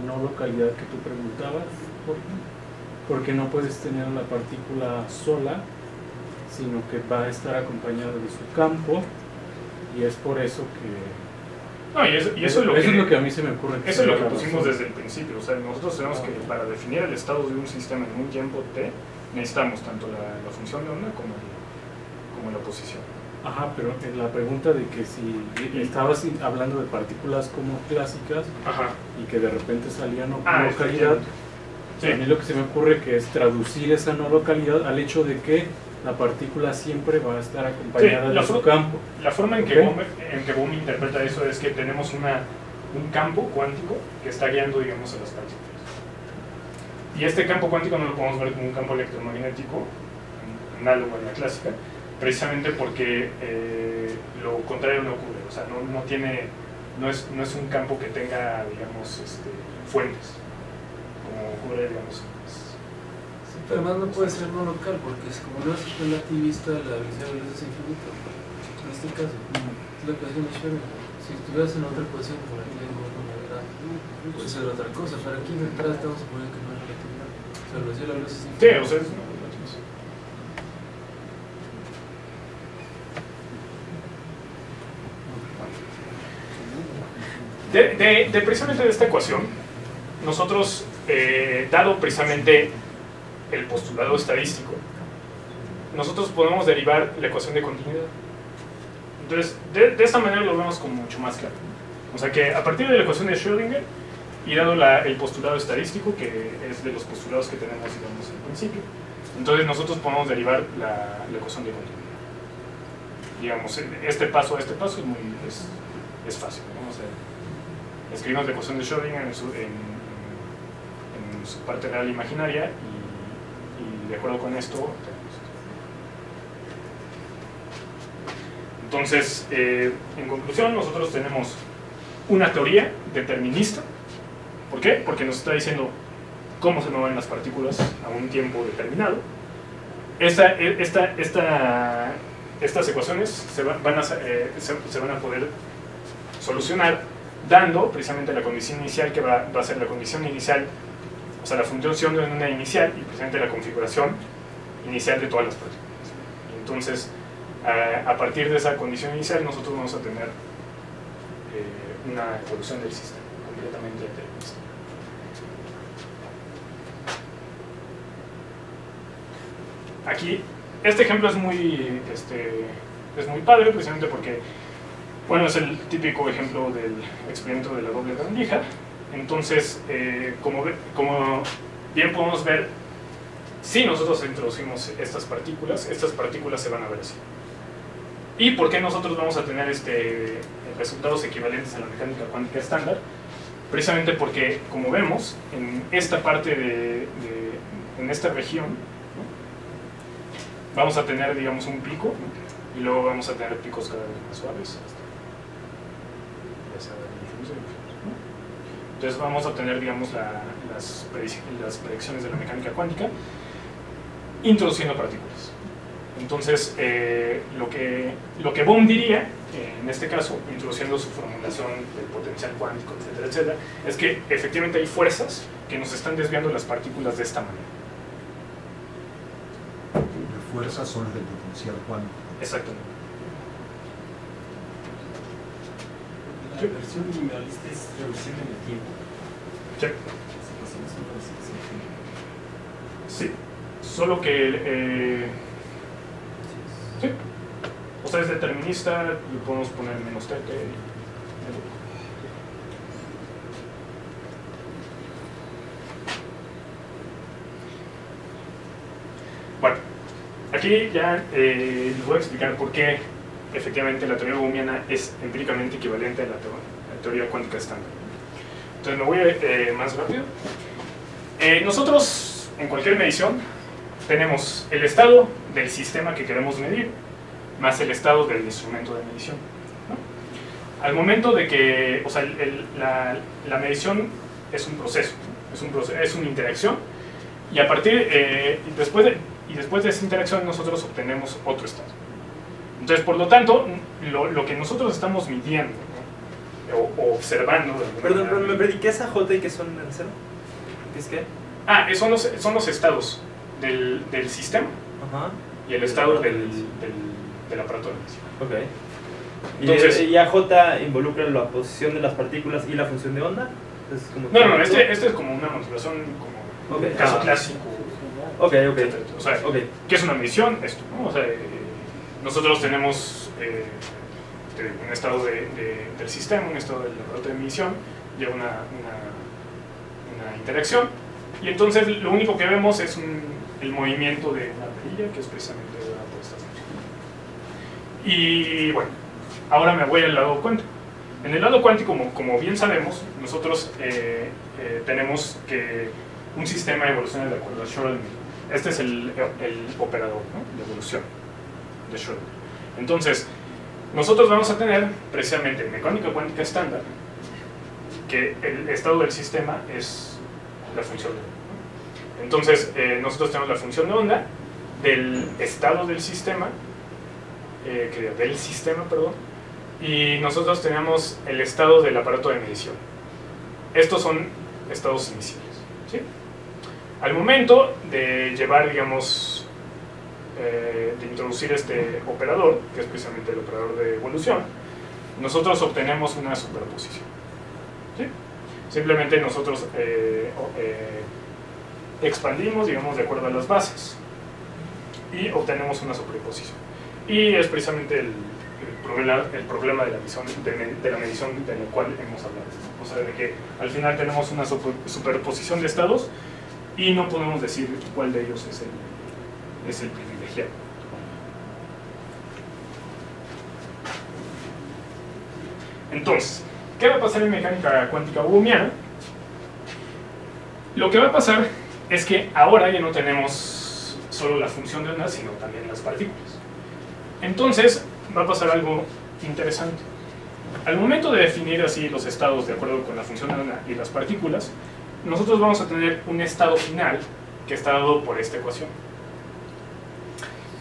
no localidad que tú preguntabas, porque no puedes tener la partícula sola, sino que va a estar acompañada de su campo, y es por eso que... No, y eso es lo que a mí se me ocurre. Eso es lo que pusimos desde el principio. O sea, nosotros tenemos que, para definir el estado de un sistema en un tiempo t, necesitamos tanto la función de onda como la posición. Ajá, pero en la pregunta de que si estabas hablando de partículas como clásicas, ajá, y que de repente salía no localidad, sí. A mí lo que se me ocurre que es traducir esa no localidad al hecho de que la partícula siempre va a estar acompañada de su campo. La forma en que Bohm interpreta eso es que tenemos un campo cuántico que está guiando, digamos, a las partículas. Y este campo cuántico no lo podemos ver como un campo electromagnético, análogo a la clásica, precisamente porque lo contrario no ocurre. O sea, no es un campo que tenga, digamos, fuentes, como ocurre, digamos, pero además no puede ser no local, porque es como no es relativista, la velocidad es infinita. En este caso, la ecuación de Schrödinger, si estuvieras en otra ecuación, por aquí de alguna manera, puede ser otra cosa, pero aquí de entrada estamos suponiendo que no es relatividad. O sea, la velocidad es infinita. Sí, o sea, es una relatividad. Precisamente de esta ecuación, nosotros, dado precisamente el postulado estadístico, nosotros podemos derivar la ecuación de continuidad. Entonces, de esta manera lo vemos como mucho más claro. O sea que a partir de la ecuación de Schrödinger y dado el postulado estadístico, que es de los postulados que tenemos, digamos, al principio, entonces nosotros podemos derivar la ecuación de continuidad. Digamos, este paso a este paso es fácil. Vamos a escribimos la ecuación de Schrödinger en su parte real e imaginaria, y de acuerdo con esto tenemos esto. Entonces, en conclusión, nosotros tenemos una teoría determinista. ¿Por qué? Porque nos está diciendo cómo se mueven las partículas a un tiempo determinado. Estas ecuaciones se van a poder solucionar dando precisamente la condición inicial, que va a ser la condición inicial, o sea, la función de una inicial, y precisamente la configuración inicial de todas las partículas. Y entonces, a partir de esa condición inicial nosotros vamos a tener una evolución del sistema completamente determinista. Aquí, este ejemplo es muy padre precisamente porque, bueno, es el típico ejemplo del experimento de la doble rendija. Entonces, como bien podemos ver, si nosotros introducimos estas partículas se van a ver así. ¿Y por qué nosotros vamos a tener resultados equivalentes a la mecánica cuántica estándar? Precisamente porque, como vemos, en esta parte en esta región, ¿no?, vamos a tener, digamos, un pico, y luego vamos a tener picos cada vez más suaves. Entonces vamos a tener, digamos, las predicciones de la mecánica cuántica introduciendo partículas. Entonces, lo que Bohm diría, en este caso, introduciendo su formulación del potencial cuántico, etcétera, etcétera, es que efectivamente hay fuerzas que nos están desviando las partículas de esta manera. Las fuerzas son las del potencial cuántico. Exactamente. La versión minimalista es reducción en el tiempo. Sí. Sí. Solo que sí. O sea, es determinista, le podemos poner menos t. Bueno, aquí ya les voy a explicar por qué efectivamente la teoría bohmiana es empíricamente equivalente a la teoría cuántica estándar. Entonces me voy más rápido. Nosotros, en cualquier medición, tenemos el estado del sistema que queremos medir más el estado del instrumento de medición, ¿no? Al momento de que, o sea, la medición es un proceso, ¿no? Es una interacción, y a partir, después de esa interacción nosotros obtenemos otro estado. Entonces, por lo tanto, lo que nosotros estamos midiendo, ¿no?, o observando... Perdón, me perdí. ¿Qué es AJ y qué son R0? ¿Qué es qué? Son los estados del sistema. Ajá. Y el estado del aparato de medición. Ok. Entonces, ¿Y AJ involucra la posición de las partículas y la función de onda? ¿Es como no, este es como una manipulación, como un caso clásico. Ok. O sea, ¿qué es una medición? Esto, ¿no? O sea, nosotros tenemos un estado del sistema, un estado del aparato de medición, y una interacción, y entonces lo único que vemos es el movimiento de una perilla, que es precisamente por esta función. Y bueno, ahora me voy al lado cuántico. En el lado cuántico, como bien sabemos, nosotros tenemos que un sistema evoluciona de acuerdo a Schrödinger. Este es el operador, ¿no?, de evolución de Schrödinger. Entonces, nosotros vamos a tener precisamente en mecánica cuántica estándar que el estado del sistema es la función de onda. Entonces, nosotros tenemos la función de onda del estado del sistema, y nosotros tenemos el estado del aparato de medición. Estos son estados iniciales, ¿sí? Al momento de llevar, digamos, de introducir este operador, que es precisamente el operador de evolución, nosotros obtenemos una superposición, ¿sí? Simplemente nosotros expandimos, digamos, de acuerdo a las bases, y obtenemos una superposición. Y es precisamente el problema de la medición del cual hemos hablado. O sea, de que al final tenemos una superposición de estados y no podemos decir cuál de ellos es el privilegiado. Entonces, ¿qué va a pasar en mecánica cuántica bohmiana? Lo que va a pasar es que ahora ya no tenemos solo la función de onda, sino también las partículas. Entonces, va a pasar algo interesante. Al momento de definir así los estados de acuerdo con la función de onda y las partículas, nosotros vamos a tener un estado final que está dado por esta ecuación.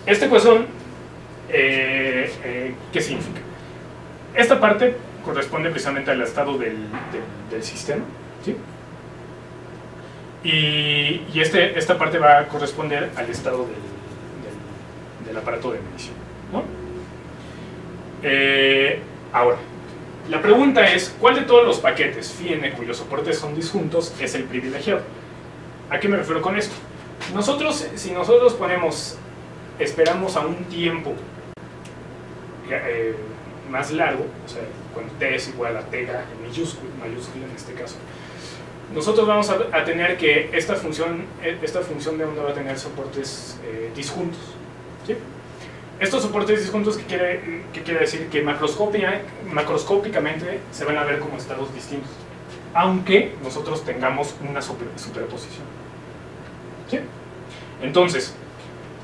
Esta ecuación, ¿qué significa? Esta parte corresponde precisamente al estado del sistema, ¿sí? Y esta parte va a corresponder al estado del aparato de medición, ¿no? Ahora, la pregunta es, ¿cuál de todos los paquetes phi n cuyos soportes son disjuntos es el privilegiado? ¿A qué me refiero con esto? Si nosotros esperamos a un tiempo más largo, o sea, cuando t es igual a t en mayúscula en este caso, nosotros vamos a tener que esta función de onda va a tener soportes disjuntos, ¿sí? Estos soportes disjuntos, ¿qué quiere decir? Que macroscópicamente se van a ver como estados distintos, aunque nosotros tengamos una superposición, ¿sí? Entonces,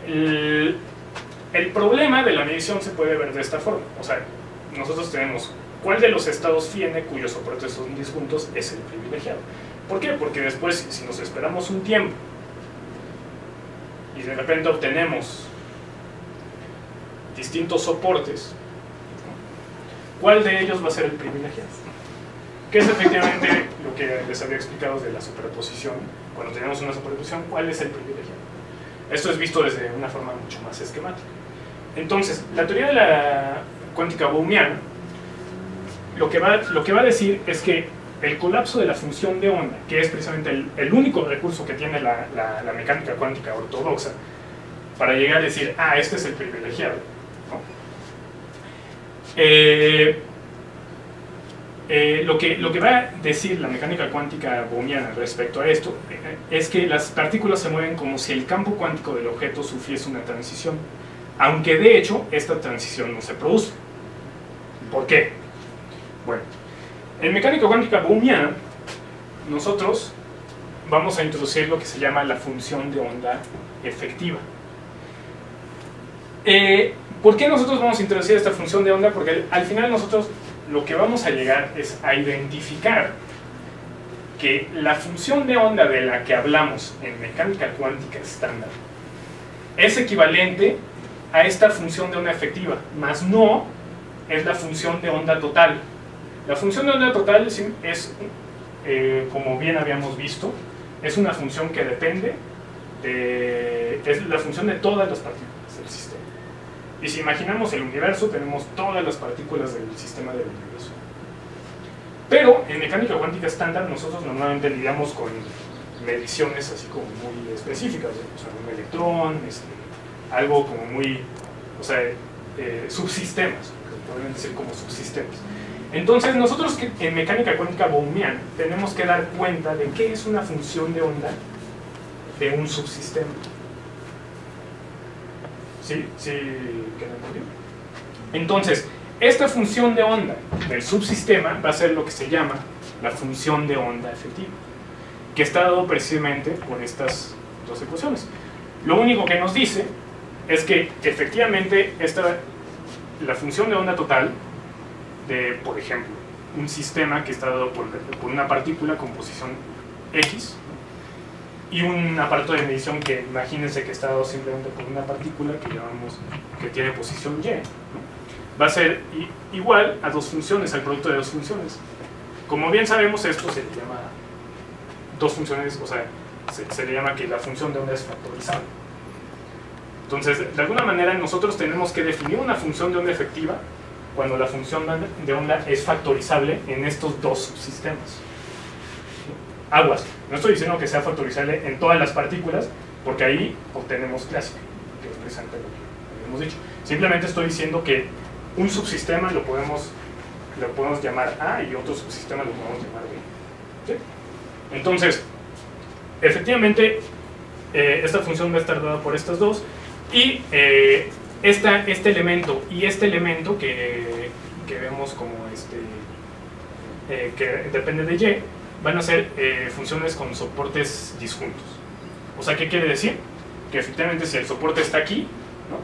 el problema de la medición se puede ver de esta forma. O sea, nosotros tenemos cuál de los estados phi n cuyos soportes son disjuntos es el privilegiado. ¿Por qué? Porque después, si nos esperamos un tiempo y de repente obtenemos distintos soportes, ¿cuál de ellos va a ser el privilegiado? Que es efectivamente lo que les había explicado de la superposición. Cuando tenemos una superposición, ¿cuál es el privilegiado? Esto es visto desde una forma mucho más esquemática. Entonces, la teoría de la cuántica bohmiana lo que va a decir es que el colapso de la función de onda, que es precisamente el único recurso que tiene la mecánica cuántica ortodoxa para llegar a decir, ah, este es el privilegiado, ¿no? Lo que va a decir la mecánica cuántica bohmiana respecto a esto es que las partículas se mueven como si el campo cuántico del objeto sufriese una transición, aunque de hecho esta transición no se produce. ¿Por qué? Bueno, en mecánica cuántica bohmiana nosotros vamos a introducir lo que se llama la función de onda efectiva. ¿Por qué nosotros vamos a introducir esta función de onda? Porque al final nosotros lo que vamos a llegar es a identificar que la función de onda de la que hablamos en mecánica cuántica estándar es equivalente a esta función de onda efectiva, más no es la función de onda total. La función de onda total es como bien habíamos visto, es una función que depende es la función de todas las partículas del sistema. Y si imaginamos el universo, tenemos todas las partículas del sistema del universo. Pero en mecánica cuántica estándar nosotros normalmente lidiamos con mediciones así como muy específicas, o sea, un electrón, algo como muy, o sea, subsistemas, podrían decir como subsistemas. Entonces nosotros en mecánica cuántica bohmiana tenemos que dar cuenta de qué es una función de onda de un subsistema. ¿Sí? ¿Sí? ¿Qué no entendió? Entonces, esta función de onda del subsistema va a ser lo que se llama la función de onda efectiva, que está dado precisamente por estas dos ecuaciones. Lo único que nos dice es que efectivamente la función de onda total de, por ejemplo, un sistema que está dado por una partícula con posición X, y un aparato de medición que imagínense que está dado simplemente por una partícula que tiene posición Y, ¿no? Va a ser igual a dos funciones, al producto de dos funciones. Como bien sabemos, esto se le llama dos funciones, o sea, se le llama que la función de onda es factorizable. Entonces, de alguna manera nosotros tenemos que definir una función de onda efectiva cuando la función de onda es factorizable en estos dos subsistemas. Aguas, no estoy diciendo que sea factorizable en todas las partículas, porque ahí obtenemos clásica, que es precisamente lo que habíamos dicho. Simplemente estoy diciendo que un subsistema lo podemos llamar A y otro subsistema lo podemos llamar B. ¿Sí? Entonces, efectivamente, esta función va a estar dada por estas dos, y este elemento y este elemento que vemos como que depende de Y, van a ser funciones con soportes disjuntos. O sea, ¿qué quiere decir? Que efectivamente si el soporte está aquí, ¿no?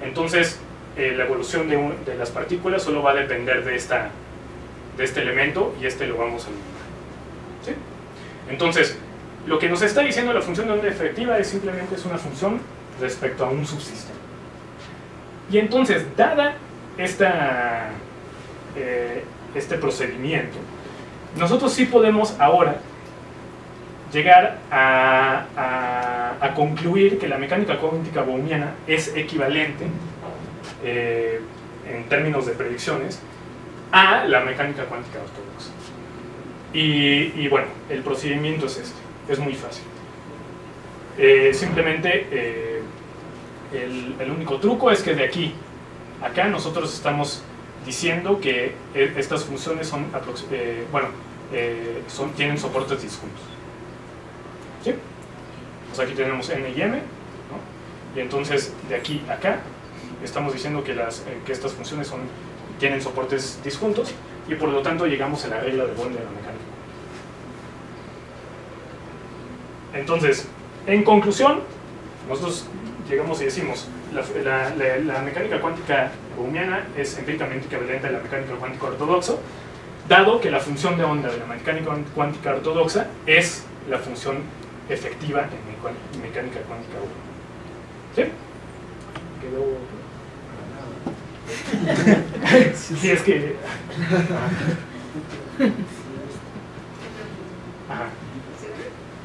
Entonces la evolución de las partículas solo va a depender de este elemento, y lo vamos a eliminar. ¿Sí? Entonces, lo que nos está diciendo la función de onda efectiva es simplemente una función respecto a un subsistema. Y entonces, dada este procedimiento, nosotros sí podemos ahora llegar a concluir que la mecánica cuántica bohmiana es equivalente en términos de predicciones, a la mecánica cuántica ortodoxa. Y bueno, el procedimiento es este, es muy fácil. Simplemente el único truco es que de aquí a acá nosotros estamos diciendo que estas funciones son, tienen soportes disjuntos. ¿Sí? Pues aquí tenemos n y m, ¿no? Y entonces de aquí a acá estamos diciendo que estas funciones tienen soportes disjuntos, y por lo tanto llegamos a la regla de Born de la mecánica. Entonces, en conclusión, nosotros llegamos y decimos la mecánica cuántica bohmiana es empíricamente equivalente a la mecánica cuántica ortodoxa, dado que la función de onda de la mecánica cuántica ortodoxa es la función efectiva en mecánica cuántica bohmiana. ¿Sí? ¿Quedó? Sí, es que... Ajá.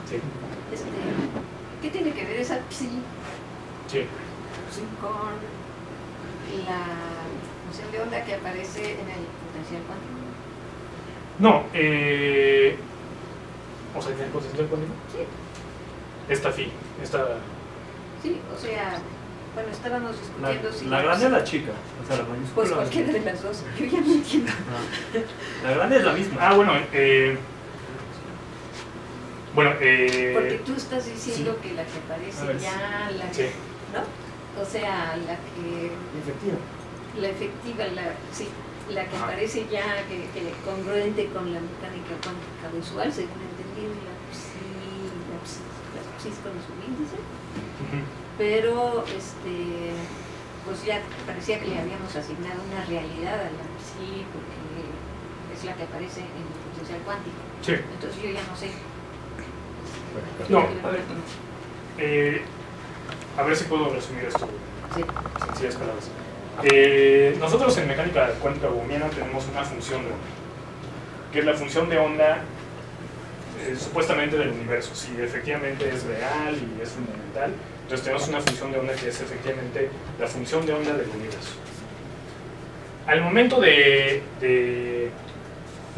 Sí. ¿Qué tiene que ver esa psi Sí. con la función de onda que aparece en el potencial cuántico? No, o sea, ¿en el potencial cuántico? Sí. Esta phi, esta... Sí, o sea, bueno, estábamos discutiendo si... La grande o la chica, o sea, la mayúscula. Pues cualquiera de las dos, yo ya no entiendo. La grande es la misma. Ah, bueno, porque tú estás diciendo sí. que la que aparece A ver, ya, la sí. ¿no? O sea, la que... Efectiva. La efectiva, sí, la que Ajá. aparece ya que congruente con la mecánica cuántica visual, según entendí, las psis con su índice, pero pues ya parecía que le habíamos asignado una realidad a la psi porque es la que aparece en el potencial cuántico. Sí. Entonces yo ya no sé. No, a ver si puedo resumir esto Sí. en sencillas palabras. Nosotros en mecánica cuántica bohmiana tenemos una función de onda, que es la función de onda supuestamente del universo. Si efectivamente es real y es fundamental, entonces tenemos una función de onda que es efectivamente la función de onda del universo. Al momento de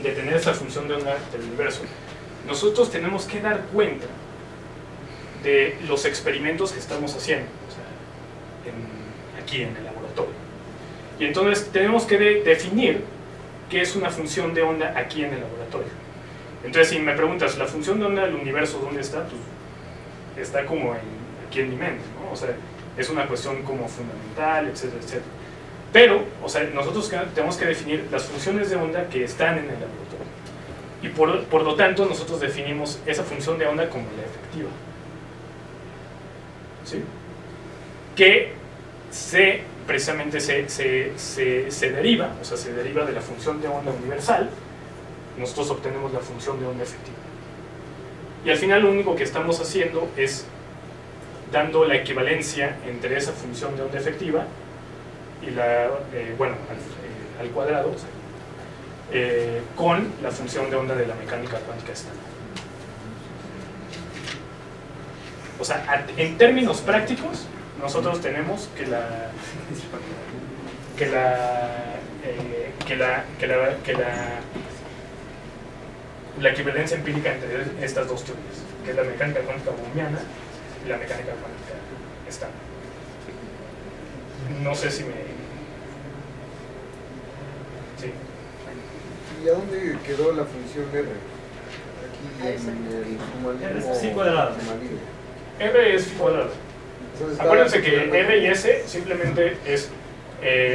tener esa función de onda del universo, nosotros tenemos que dar cuenta de los experimentos que estamos haciendo, o sea, aquí en el laboratorio. Y entonces tenemos que definir qué es una función de onda aquí en el laboratorio. Entonces, si me preguntas, ¿la función de onda del universo dónde está? Pues está como aquí en mi mente, ¿no? O sea, es una cuestión como fundamental, etcétera, etcétera. Pero, o sea, nosotros tenemos que definir las funciones de onda que están en el laboratorio. Y por lo tanto, nosotros definimos esa función de onda como la efectiva. ¿Sí? Que precisamente se deriva, o sea, se deriva de la función de onda universal. Nosotros obtenemos la función de onda efectiva. Y al final lo único que estamos haciendo es dando la equivalencia entre esa función de onda efectiva y al cuadrado, o sea, con la función de onda de la mecánica cuántica estándar. O sea, en términos prácticos, nosotros tenemos que la equivalencia empírica entre estas dos teorías, que es la mecánica cuántica bohmiana y la mecánica cuántica estándar. No sé si me... Sí. ¿Y a dónde quedó la función R? Aquí en el humanismo. Es psi cuadrado. R es phi cuadrado. Acuérdense que R y S simplemente es,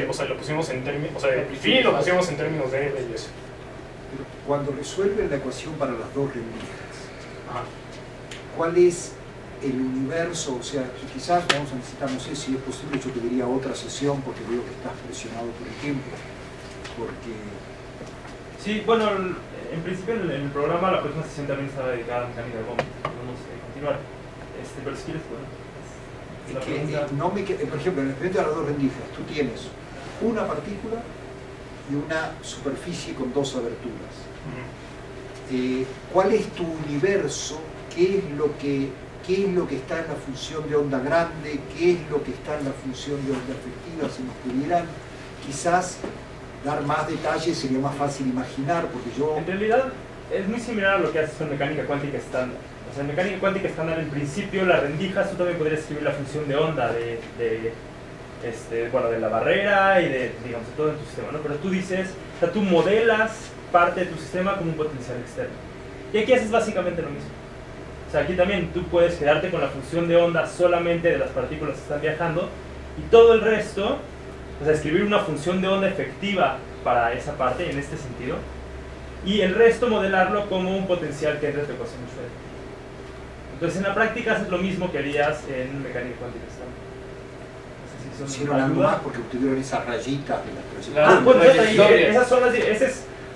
o sea, lo pusimos en términos, o sea, el phi lo pusimos en términos de R y S. Pero cuando resuelven la ecuación para las dos rendijas, ¿cuál es el universo? O sea, que quizás vamos a necesitar, no sé si es posible, yo pediría otra sesión porque veo que estás presionado por el tiempo. Porque... Sí, bueno, en principio en el programa la próxima sesión también está dedicada a mecánica de Bohm. Podemos continuar. Pero si quieres, bueno. Por ejemplo, en el experimento de las dos rendijas, tú tienes una partícula y una superficie con dos aberturas. ¿Cuál es tu universo? ¿Qué es lo que está en la función de onda grande? ¿Qué es lo que está en la función de onda efectiva? Si nos pudieran quizás dar más detalles sería más fácil imaginar, porque yo... En realidad es muy similar a lo que haces con mecánica cuántica estándar. O sea, en mecánica cuántica estándar, en principio, las rendijas, tú también podrías escribir la función de onda bueno, de la barrera y digamos, de todo en tu sistema, ¿no? Pero tú dices, o sea, tú modelas parte de tu sistema como un potencial externo. Y aquí haces básicamente lo mismo. O sea, aquí también tú puedes quedarte con la función de onda solamente de las partículas que están viajando y todo el resto, o sea, escribir una función de onda efectiva para esa parte, en este sentido, y el resto modelarlo como un potencial que entra en tu ecuación Schrödinger. Entonces, en la práctica haces lo mismo que harías en mecánica cuántica estándar. No sé si hicieron algo más porque obtuvieron esas rayitas de la proyección. Bueno,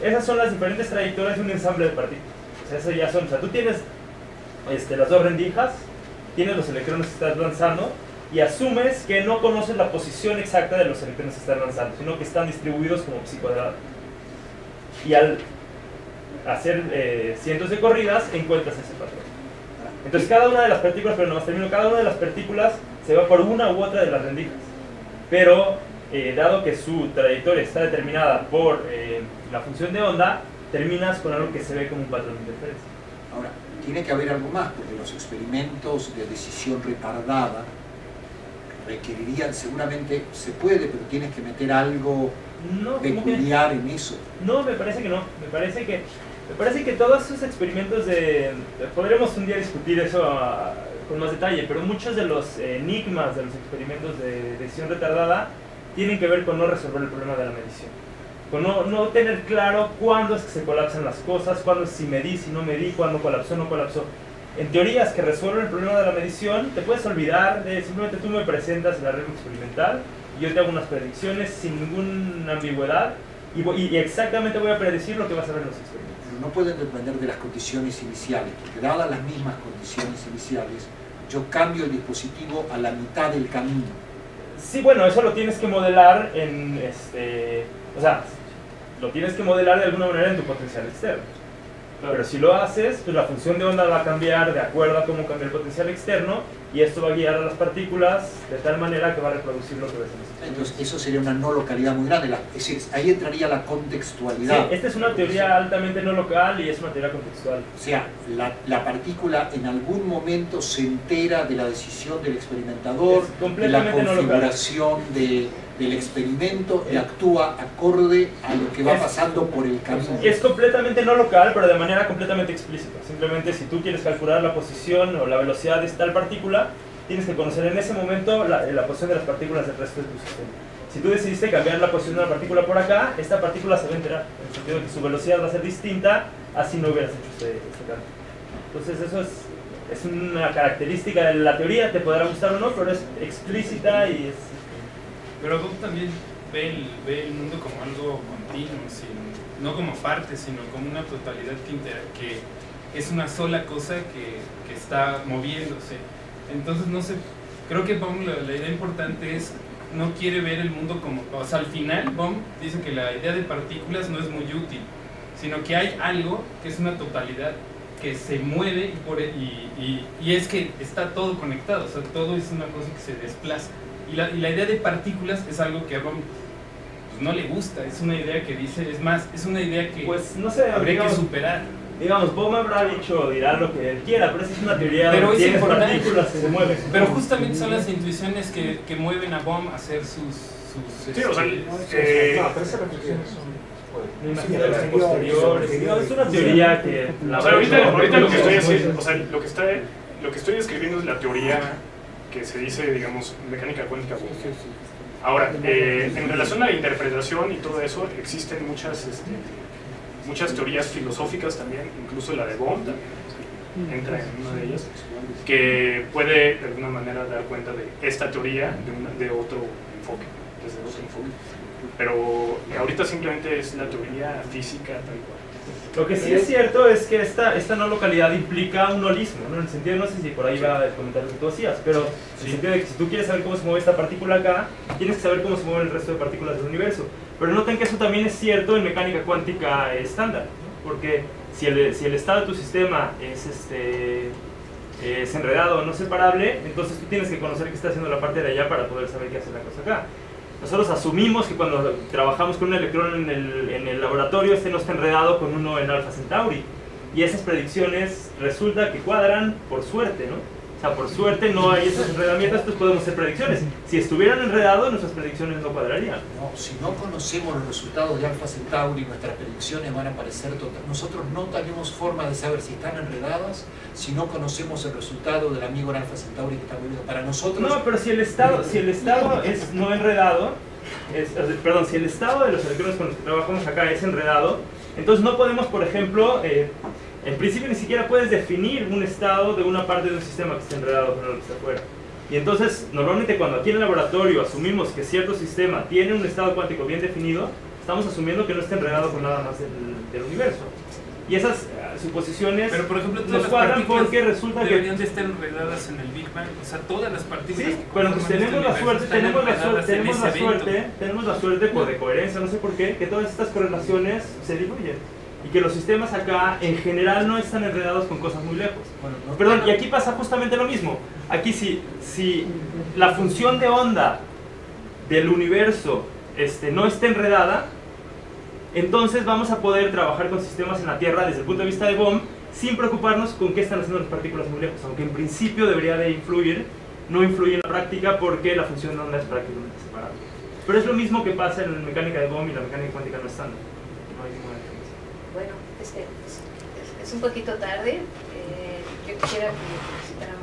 esas son las diferentes trayectorias de un ensamble de partículas. O sea, esas ya son, o sea, tú tienes las dos rendijas, tienes los electrones que estás lanzando y asumes que no conoces la posición exacta de los electrones que estás lanzando, sino que están distribuidos como psi cuadrado. Y al hacer cientos de corridas, encuentras ese patrón. Entonces cada una de las partículas, pero no más termino, cada una de las partículas se va por una u otra de las rendijas. Pero, dado que su trayectoria está determinada por la función de onda, terminas con algo que se ve como un patrón de interferencia. Ahora, tiene que haber algo más, porque los experimentos de decisión retardada requerirían, seguramente se puede, pero tienes que meter algo peculiar en eso. No, me parece que no. Me parece que todos esos experimentos podríamos un día discutir eso con más detalle, pero muchos de los enigmas de los experimentos de decisión retardada tienen que ver con no resolver el problema de la medición. Con no tener claro cuándo es que se colapsan las cosas, cuándo es si medí, si no medí, cuándo colapsó, no colapsó. En teorías que resuelven el problema de la medición, te puedes olvidar de simplemente tú me presentas el arreglo experimental y yo te hago unas predicciones sin ninguna ambigüedad y exactamente voy a predecir lo que vas a ver en los experimentos. Pero no pueden depender de las condiciones iniciales, porque dadas las mismas condiciones iniciales, yo cambio el dispositivo a la mitad del camino. Sí, bueno, eso lo tienes que modelar o sea, lo tienes que modelar de alguna manera en tu potencial externo. Claro. Pero si lo haces, pues la función de onda va a cambiar de acuerdo a cómo cambia el potencial externo y esto va a guiar a las partículas de tal manera que va a reproducir lo que ves en los experimentos. Entonces eso sería una no localidad muy grande, es decir, ahí entraría la contextualidad. Sí, esta es una teoría altamente no local y es una teoría contextual. O sea, la partícula en algún momento se entera de la decisión del experimentador, de la configuración del experimento y actúa acorde a lo que va pasando por el camino. Es completamente no local, pero de manera completamente explícita. Simplemente si tú quieres calcular la posición o la velocidad de tal partícula, tienes que conocer en ese momento la posición de las partículas del resto de tu sistema. Si tú decidiste cambiar la posición de una partícula por acá, esta partícula se va a enterar, en el sentido de que su velocidad va a ser distinta, así no hubieras hecho este cambio. Entonces eso es una característica de la teoría, te podrá gustar o no, pero es explícita y es... Pero Bob también ve el mundo como algo continuo, no como parte, sino como una totalidad que es una sola cosa que está moviéndose. Entonces, no sé, creo que Bohm, la idea importante es, no quiere ver el mundo como... O sea, al final, Bohm dice que la idea de partículas no es muy útil, sino que hay algo que es una totalidad que se mueve y es que está todo conectado, o sea, todo es una cosa que se desplaza. Y la idea de partículas es algo que a Bohm pues, no le gusta, es una idea que dice, es más, es una idea que pues, no sé, habría que superar. Digamos, Bohm habrá dicho, dirá lo que él quiera, pero esa es una teoría pero de tienes partículas que se mueven. Pero justamente son las intuiciones que mueven a Bohm a hacer sus sí, o sea, pero esas reflexiones son posteriores. Es una teoría que... O sea, ahorita lo que estoy haciendo, o sea, lo que estoy describiendo es la teoría que se dice, digamos, mecánica cuántica Bohm. Ahora, en relación a la interpretación y todo eso, existen muchas teorías filosóficas también, incluso la de Bohm también entra en una de ellas, que puede de alguna manera dar cuenta de esta teoría de otro enfoque, desde otro enfoque. Pero ahorita simplemente es la teoría física tal cual. Lo que sí es cierto es que esta no localidad implica un holismo, ¿no? En el sentido, no sé si por ahí va el comentario que tú hacías, pero en el sentido de que si tú quieres saber cómo se mueve esta partícula acá, tienes que saber cómo se mueve el resto de partículas del universo. Pero noten que eso también es cierto en mecánica cuántica estándar, ¿no? Porque si el estado de tu sistema es enredado o no separable, entonces tú tienes que conocer qué está haciendo la parte de allá para poder saber qué hace la cosa acá. Nosotros asumimos que cuando trabajamos con un electrón en el laboratorio, este no está enredado con uno en Alpha Centauri. Y esas predicciones resulta que cuadran por suerte, ¿no? O sea, por suerte no hay esos enredamientos, entonces podemos hacer predicciones. Si estuvieran enredados, nuestras predicciones no cuadrarían. No, si no conocemos los resultados de Alpha Centauri, nuestras predicciones van a parecer totales. Nosotros no tenemos forma de saber si están enredadas si no conocemos el resultado del amigo en Alpha Centauri que está viviendo. Para nosotros... No, pero si el estado es no enredado, perdón, si el estado de los electrones con los que trabajamos acá es enredado, entonces no podemos, por ejemplo, en principio ni siquiera puedes definir un estado de una parte de un sistema que esté enredado con el que está afuera. Y entonces, normalmente cuando aquí en el laboratorio asumimos que cierto sistema tiene un estado cuántico bien definido, estamos asumiendo que no está enredado con nada más del universo. Y esas suposiciones pero, por ejemplo, todas nos cuadran porque resulta que deberían de estar enredadas en el Big Bang. O sea, todas las partículas. Sí, pero pues tenemos la suerte por decoherencia, no sé por qué, que todas estas correlaciones se diluyen. Y que los sistemas acá en general no están enredados con cosas muy lejos. Perdón, y aquí pasa justamente lo mismo. Aquí si la función de onda del universo no está enredada, entonces vamos a poder trabajar con sistemas en la Tierra desde el punto de vista de Bohm sin preocuparnos con qué están haciendo las partículas muy lejos, aunque en principio debería de influir, no influye en la práctica porque la función de onda es prácticamente separable. Pero es lo mismo que pasa en la mecánica de Bohm y la mecánica cuántica no están. No hay ninguna diferencia. Bueno, es un poquito tarde. Yo quisiera que felicitaran